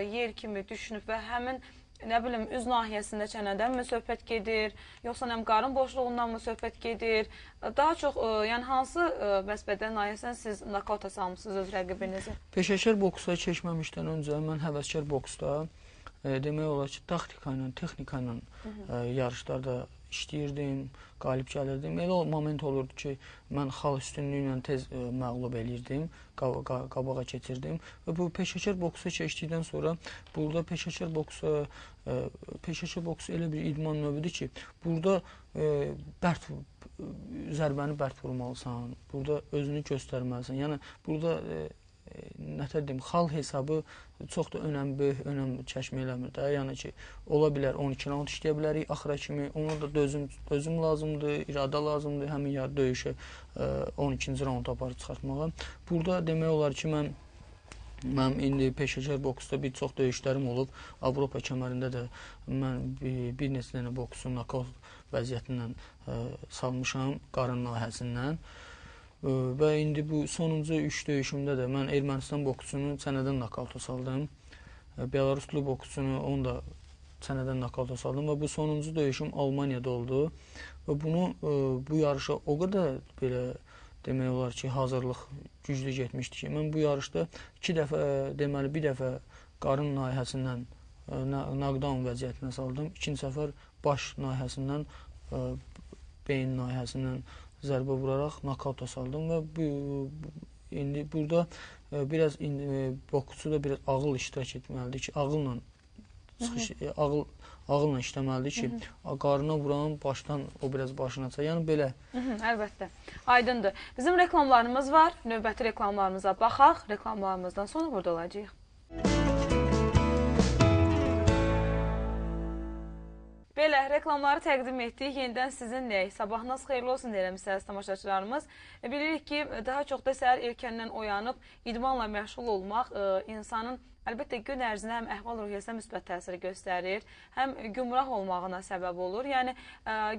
yer kimi düşünüb və həmin, nə bilim, üz nahiyəsində çənədən mi söhbət gedir, yoxsa qarın boşluğundan mı söhbət gedir, daha çox, yəni hansı bədən nahiyəsindən siz nakauta salmışsınız öz rəqibinizi? Peşəkar boksda keçməmişdən öncə mən həvəskar boksda demək olar ki, taktika ilə, texnika ilə yarışlarda işləyirdim, qalib gəlirdim. Elə o moment olurdu ki, mən xal üstünlüyü ilə tez məğlub eləyirdim, qabağa keçirdim. Və bu peşəkar boksa keçdikdən sonra burada peşəkar boksu elə bir idman növüdür ki, burada zərbəni bərk vurmalısan, burada özünü göstərməlisən. Yəni, burada nətər deyim, xal hesabı çox da böyük önəm kəşf eləmir də. Yəni ki, ola bilər 12 raund işləyə bilərik axıra kimi. Ona da dözüm lazımdır, iradə lazımdır həmin döyüşü 12-ci raund aparıb çıxartmağa. Burada demək olar ki, mən Mənim indi peşəkar boksda bir çox döyüşlərim olub. Avropa kəmərində də mən bir neçə dənə boksu nokaut vəziyyətindən salmışam, qarın nahiyəsindən. Və indi bu sonuncu 3 döyüşümdə də mən Ermənistan boksunu çənədən nokauta saldım. Belaruslu boksunu onu da çənədən nokauta saldım və bu sonuncu döyüşüm Almaniyada oldu. Və bunu bu yarışa o qədər belə demək olar ki, hazırlıq güclü getmişdi ki, mən bu yarışda 2 dəfə, deməli bir dəfə qarın nahiyəsindən knockdown vəziyyətinə saldım. İkinci səfər baş nahiyəsindən, beyin nahiyəsindən zərbə vuraraq nokauta saldım və indi burada biraz boksçu da biraz ağıl iştirak etməlidir ki, ağılla ağılla işləməlidir ki, qarına vuran başdan o biraz başına çay. Yəni belə. Əlbəttə. Aydındır. Bizim reklamlarımız var. Növbəti reklamlarımıza baxaq. Reklamlarımızdan sonra burada olacağıq. Belə, reklamları təqdim etdik. Yenidən sizinləyik. Sabahınız xeyirli olsun deyirəmisiniz tamaşaçılarımız. Bilirik ki, daha çox da səhər erkəndən oyanıb idmanla məşğul olmaq insanın əlbəttə gün ərzində həm əhval-ruhiyyəsinə müsbət təsir göstərir, həm gümrah olmağına səbəb olur. Yəni,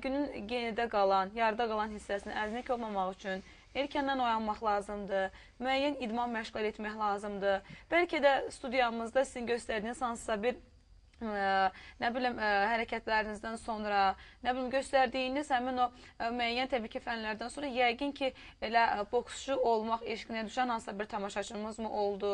günün genidə qalan, yarıda qalan hissəsini əzmək olmamaq üçün erkəndən oyanmaq lazımdır, müəyyən idman məşğul etmək lazımdır. Bəlkə də studiyamızda sizin göstərdiyiniz hansısa bir nə bilim, hərəkətlərinizdən sonra, nə bilim, göstərdiyiniz həmin o müəyyən təbii ki, fənlərdən sonra yəqin ki, elə boksçu olmaq eşqinə düşən hansısa bir tamaşaçımız mı oldu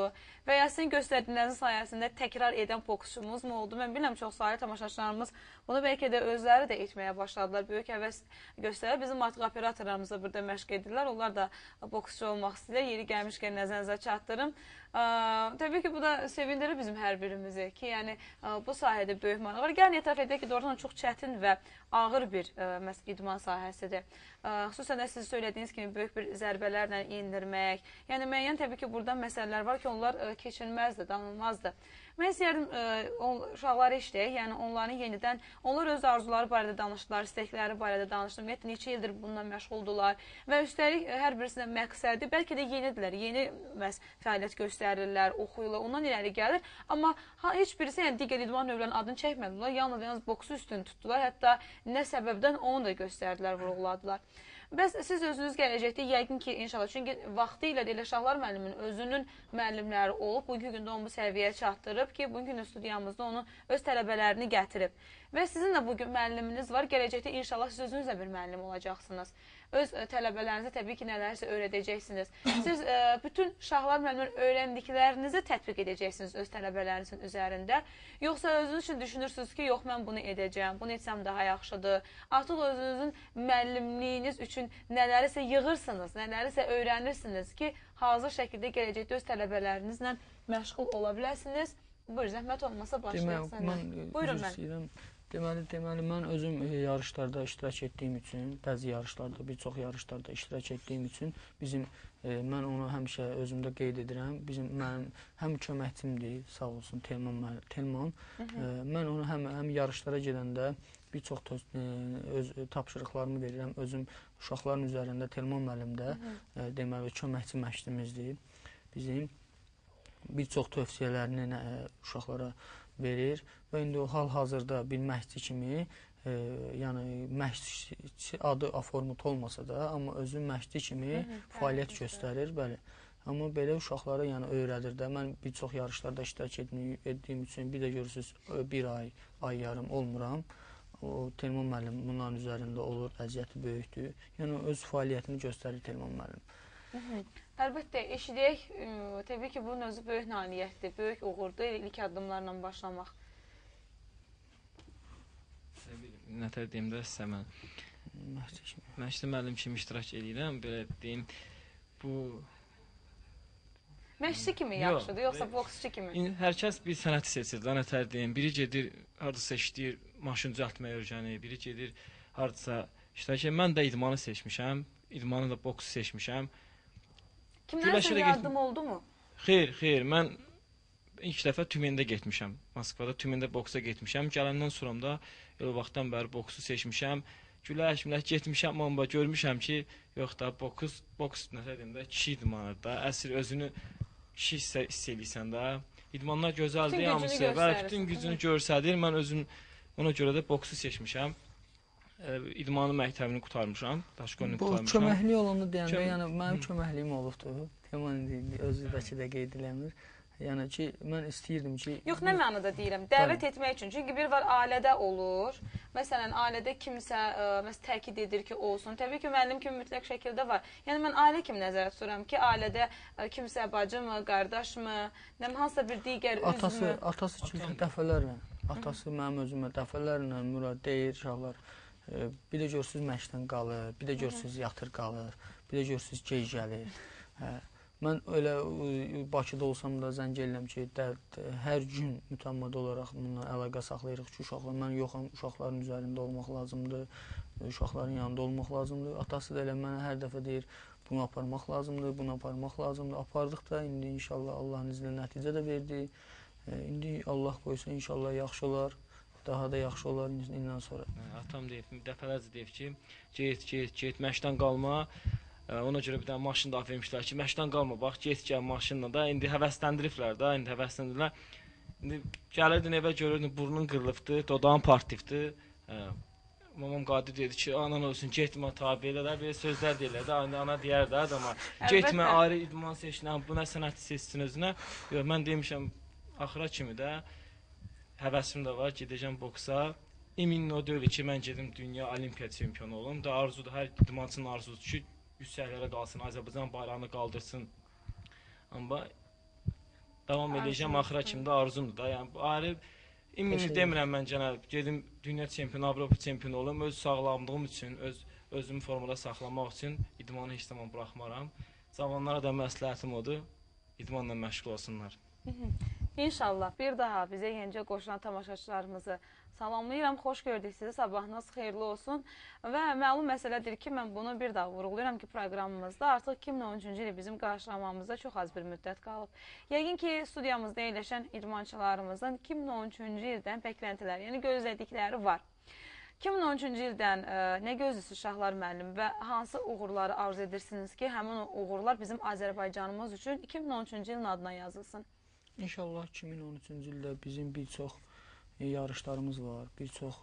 və ya sizin göstərdiyinizin sayəsində təkrar edən boksçumuz mu oldu? Mən biləm, çox sayılı tamaşaçılarımız bunu bəlkə də özləri də etməyə başladılar. Böyük həvəs göstərir. Bizim artıq operatorlarımız da burada məşq edirlər. Onlar da boksçu olmaq istəyirlər. Yeri gəlmişkən nəzərinizə çatdırım. Təbii ki, bu da sevindirir bizim hər birimizi ki, yəni bu sahədə böyük maraq var. Gəlin etiraf edək ki, doğrudan çox çətin və ağır bir idman sahəsidir. Xüsusən də siz söylədiyiniz kimi böyük bir zərbələrlə indirmək. Yəni müəyyən təbii ki, burada məsələlər var ki, onlar keçilməzdir, danılmazdır. Mən istəyərdim uşaqları işləyək, yəni onların yenidən, onlar öz arzuları barədə danışdılar, istəkləri barədə danışdılar, ümumiyyətlə neçə ildir bununla məşğuldurlar və üstəlik hər birisində məqsədi, bəlkə də yenidirlər, yeni fəaliyyət göstərirlər, oxuyurlar, ondan irəli gəlir, amma heç birisi digər idman növlərinin adını çəkmədilər, yalnız boksu üstün tutdular, hətta nə səbəbdən onu da göstərdilər, vurğuladılar. Bəs siz özünüz gələcəkdə yəqin ki, inşallah, çünki vaxtı ilə Elə Şahlar müəllimin özünün müəllimləri olub, bugünkü gündə onu bu səviyyəyə çatdırıb ki, bugünkü studiyamızda onu öz tələbələrini gətirib. Və sizin də bugün müəlliminiz var, gələcəkdə inşallah siz özünüz də bir müəllim olacaqsınız. Öz tələbələrinizə təbii ki, nələrsə öyrədəcəksiniz. Siz bütün Şahlar müəllimin öyrəndiklərinizi tətbiq edəcəksiniz öz tələbələrinizin üzərində. Yoxsa özünüz üçün düşünürsünüz ki, yox, mən bunu edəcəm, bunu etsəm daha yaxşıdır. Artıq özünüzün müəllimliyiniz üçün nələrisə yığırsınız, nələrisə öyrənirsiniz ki, hazır şəkildə gələcəkdə öz tələbələrinizlə məşğul ola biləsiniz. Buyur, zəhmət olmasa başlayaq səndən. Buyurun mən. Deməli, mən özüm yarışlarda iştirak etdiyim üçün, bəzi yarışlarda, bir çox yarışlarda iştirak etdiyim üçün mən onu həmişə özümdə qeyd edirəm. Mənim həm köməkçimdir, sağ olsun Telman. Mən onu həm yarışlara gedəndə bir çox öz tapşırıqlarımı verirəm. Özüm uşaqların üzərində Telman müəllim də deməli köməkçi məşqçimizdir bizim. Bir çox tövsiyələrini uşaqlara verir və indi o hal-hazırda bir məşqçi kimi, yəni məşqçi adı aformut olmasa da, amma özü məşqçi kimi fəaliyyət göstərir, bəli. Amma belə uşaqlara yəni öyrədir də. Mən bir çox yarışlarda iştirak etdiyim üçün bir də görürsünüz bir ay yarım olmuram. O Telman müəllim bunların üzərində olur, əziyyəti böyükdür. Yəni öz fəaliyyətini göstərir Telman müəllim. Əlbəttə, eşidək, təbii ki, bunun özü böyük nailiyyətdir, böyük uğurdur, ilk addımlarla başlamaq. Nətər deyim də sizə mən məşqçi müəllim kimi iştirak edirəm, belə deyim, bu... Məşqçi kimi yaxşıdır, yoxsa boksçu kimi? Hər kəs bir sənəti seçir, nətər deyim, biri gedir, haradasa işləyir, maşın düzəltməyə öyrənir, biri gedir, haradasa iştirak edir. Mən də idmanı seçmişəm, idmanı da boksu seçmişəm. Kimlərsə yardım oldu mu? Xeyr, mən ilk dəfə Tümendə getmişəm, Moskvada Tümendə boksa getmişəm. Gələndən sonra da elə vaxtdan bəri boksu seçmişəm. Güləş getmişəm, amma görmüşəm ki, yox da boks nətər deyim də, kişi idmanıdır da, əsl özünü kişi hiss eləyirsən də. İdmanlar gözəldir, Bütün hamısı gücünü və göstərirsən. bütün gücünü göstərir. Mən özüm ona görə də boksu seçmişəm. İdmanı məktəbini qurtarmışam, Daşqonunu Bu qurtarmışam. köməklik olanı deyəndə, yəni mənim köməkliyim olubdur. Yaman özüdəki də qeyd eləmir. Yəni ki, mən istəyirdim ki... Yox, nə mənada deyirəm? Dəvət etmək üçün. Çünki bir var, ailədə olur. Məsələn, ailədə kimsə təkid edir ki, olsun. Təbii ki, müəllim kimi mütləq şəkildə var. Yəni, mən ailə kimi nəzərə tuturam ki, ailədə kimsə bacı mı, qardaş mı, hansısa bir digər üzv mü? Atası kimi dəfələrlə, atası mənim özümə dəfələrlə Murad deyir, uşaqlar, bir də görürsünüz məşqdən qalır, bir də görürsünüz yatır qalır, bir də görürsünüz gec gəlir. Mən elə Bakıda olsam da zəng edirəm ki, hər gün mütəmmədi olaraq bununla əlaqə saxlayırıq ki, uşaqlar, mən yoxam, uşaqların üzərində olmaq lazımdır, uşaqların yanında olmaq lazımdır. Atası da elə mənə hər dəfə deyir, bunu aparmaq lazımdır, bunu aparmaq lazımdır. Apardıq da, indi inşallah Allahın izni nəticə də verdi. İndi Allah qoysa inşallah yaxşı olar, daha da yaxşı olar indən sonra. Atam deyib, dəfələrcə deyib ki, get, məşqdən qalma. Ona görə bir dənə maşın da vermişlər ki, məşqdən qalma, bax, get gəl maşınla da. İndi həvəsləndiriblər da, İndi gəlirdin evə görürdün, burnun qırılıbdır, dodağın partlayıbdır. Mamam Qadir dedi ki, anan olsun, getmə tabi elə də, belə sözlər deyirlər də, ana deyər də adama. Getmə, ayrı idman seçinən, bu nə sənəti seçsin özünə. Yox, mən demişəm, axıra kimi də həvəsim də var, gedəcəm boksa. Emin o deyil ki, mən gedim dünya olimpiya çempionu olum. Da arzudur, hər idmançının arzudur ki, yüksəklərə qalsın, Azərbaycan bayrağını qaldırsın. Amma davam edəcəm, axıra kimi də arzumdur da. Yəni, ayrı, eminlik demirəm mən gənə, gedim dünya çempionu, Avropa çempionu olum, öz sağlamlığım üçün, özümü formada saxlamaq üçün idmanı heç zaman buraxmaram. Cavanlara da məsləhətim odur, idmanla məşğul olsunlar. İnşallah bir daha bizə yenicə qoşulan tamaşaçılarımızı salamlayıram, xoş gördük sizi, sabahınız xeyirli olsun və məlum məsələdir ki, mən bunu bir daha vurğulayıram ki, proqramımızda artıq 2013-cü ili bizim qarşılamamızda çox az bir müddət qalıb. Yəqin ki, studiyamızda yerləşən idmançılarımızın 2013-cü ildən bəkləntiləri, yəni gözlədikləri var. 2013-cü ildən nə gözlüsünüz Şahlar müəllim və hansı uğurları arzu edirsiniz ki, həmin o uğurlar bizim Azərbaycanımız üçün 2013-cü ilin adına yazılsın? İnşallah 2013-cü ildə bizim bir çox yarışlarımız var, bir çox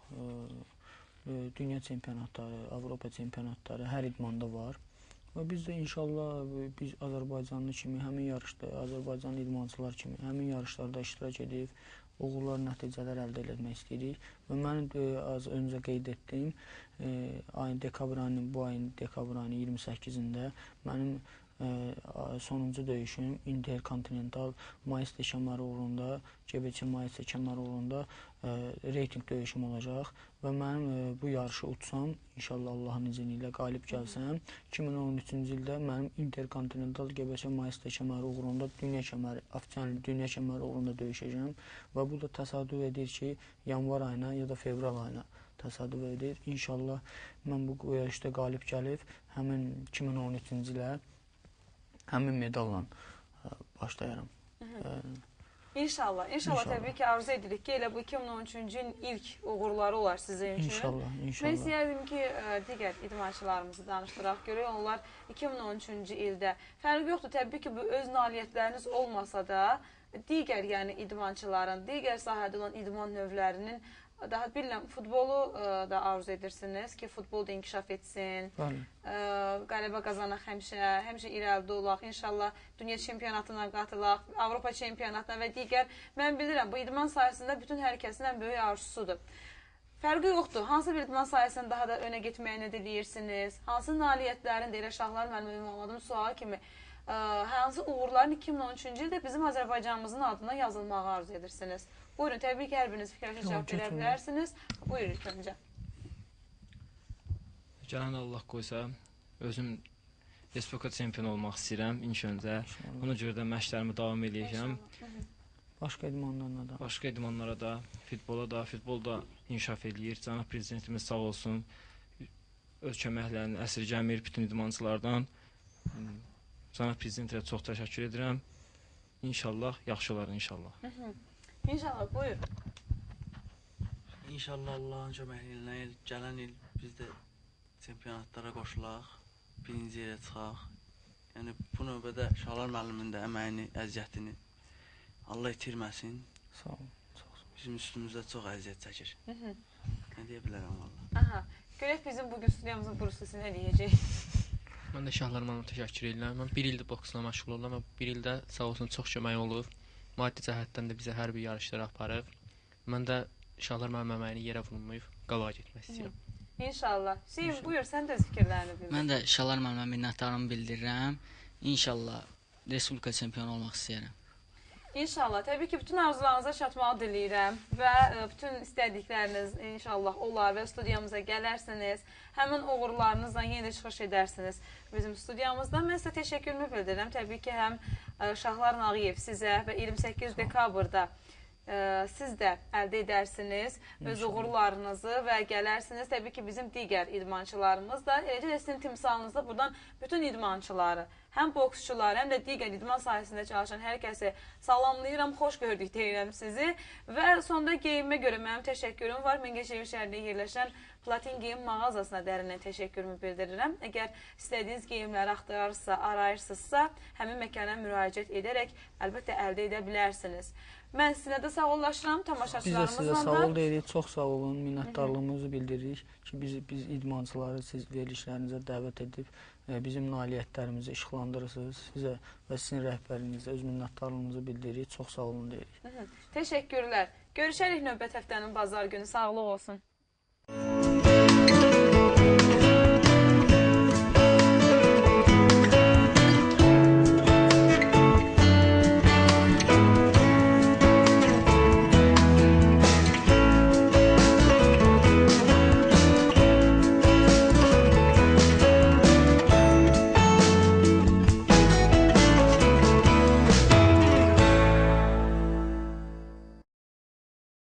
dünya çempionatları, Avropa çempionatları hər idmanda var. Və biz də inşallah biz Azərbaycanlı kimi həmin yarışda, Azərbaycanlı idmançılar kimi həmin yarışlarda iştirak edib, uğurlar, nəticələr əldə etmək istəyirik. Və mən az öncə qeyd etdiyim bu ayın dekabr ayının 28-də mənim sonuncu döyüşüm Interkontinental Maestro kəməri uğrunda, GBC Maestro kəməri uğrunda reyting döyüşüm olacaq və mənim bu yarışı uçsam, inşallah Allahın izni ilə qalib gəlsəm, 2013-cü ildə mənim Interkontinental GBC Maestro kəməri uğrunda oficial dünya kəməri uğrunda döyüşəcəm və bu da təsadüf edir ki, yanvar ayına ya da fevral ayına təsadüf edir. İnşallah mən bu yarışda qalib gəlib, həmin 2013-cü ilə həmin medalla başlayaram. İnşallah təbii ki, arzu edirik ki, elə bu 2013-cü ilin ilk uğurları olar sizin üçün. İnşallah. Mən istəyərdim ki, digər idmançılarımızı danışdıraq, görək onlar 2013-cü ildə. Fərqi yoxdur, təbii ki, bu öz nailiyyətləriniz olmasa da, digər idmançıların, digər sahədə olan idman növlərinin, daha bilirəm, futbolu da arzu edirsiniz ki, futbol da inkişaf etsin, qələbə qazanaq həmişə irəlidə olaq, inşallah dünya çempionatına qatılaq, Avropa çempionatına və digər, mən bilirəm, bu idman sayəsində bütün hər kəsin ən böyük arzusudur. Fərqi yoxdur, hansı bir idman sayəsində daha da önə getməyini diləyirsiniz, hansı nailiyyətlərin də elə Şahlar müəllim ünvanladığım sual kimi, hansı uğurların 2013-cü ildə bizim Azərbaycanımızın adına yazılmağı arzu edirsiniz? Buyurun, təbii ki, hər biriniz fikirləşə cavab verə bilərsiniz. Buyurun ilk öncə. Gələn Allah qoysa, özüm Respublika çempionu olmaq istəyirəm ilk öncə. Ona görə də məşqlərimi davam edəcəm. Başqa idmanlara da, futbol da inkişaf edir. Cənab Prezidentimiz sağ olsun, öz köməklərini əsirgəmir bütün idmançılardan. Cənab Prezidentə çox təşəkkür edirəm. İnşallah, yaxşı olar, inşallah. İnşallah, buyur. İnşallah Allahın köməyi ilə gələn il biz də çempionatlara qoşulaq, birinci yerə çıxaq. Yəni bu növbədə Şalar müəllimin də əməyini, əziyyətini Allah itirməsin. Sağ olun. Bizim üstümüzdə çox əziyyət çəkir. Nə deyə bilərəm valla. Aha. Görək bizim bugün studiyamızın qurucusu nə deyəcək? Mən də Şahlar müəllimə təşəkkür edirəm. Mən 1 ildir boksla məşğul olurdum. 1 ildə sağ olsun çox kömək olub. Maddi cəhətdən də bizə hər bir yarışlara aparıb. Mən də Şahlar müəllim əməyini yerə vurmayıb qabağa getmək istəyirəm. İnşallah. Hüseyin, buyur, sən də öz fikirlərini bildir. Mən də Şalar müəllimə minnətdarlığımı bildirirəm. İnşallah Respublika çempionu olmaq istəyirəm. İnşallah. Təbii ki, bütün arzularınıza çatmağı diləyirəm və bütün istədikləriniz inşallah olar və studiyamıza gələrsiniz. Həmin uğurlarınızla yenə də çıxış edərsiniz bizim studiyamızda. Mən sizə təşəkkürümü bildirirəm. Təbii ki, həm Şahlar Nağıyev sizə və 28 dekabrda siz də əldə edərsiniz öz uğurlarınızı və gələrsiniz. Təbii ki, bizim digər idmançılarımız da, eləcə də sizin timsalınızda buradan bütün idmançıları, həm boksçular, həm də digər idman sahəsində çalışan hər kəsi salamlayıram, xoş gördük deyirəm sizi. Və sonda geyimə görə mənim təşəkkürüm var. Mingəçevir şəhərində yerləşən Platin Geyim mağazasına dərindən təşəkkürümü bildirirəm. Əgər istədiyiniz geyimləri arayırsınızsa, həmin məkana müraciət edərək əlbəttə əldə edə bilərsiniz. Mən sizinlə də sağollaşıram, Biz də tamaşaçılarımızla sizə da. sağ ol deyirik, çox sağ olun, minnətdarlığımızı bildiririk ki, biz idmançıları siz verilişlərinizə dəvət edib bizim nailiyyətlərimizi işıqlandırırsınız. Sizə və sizin rəhbərinizə öz minnətdarlığımızı bildiririk, çox sağ olun deyirik. Təşəkkürlər. Görüşərik növbət həftənin bazar günü. Sağlıq olsun.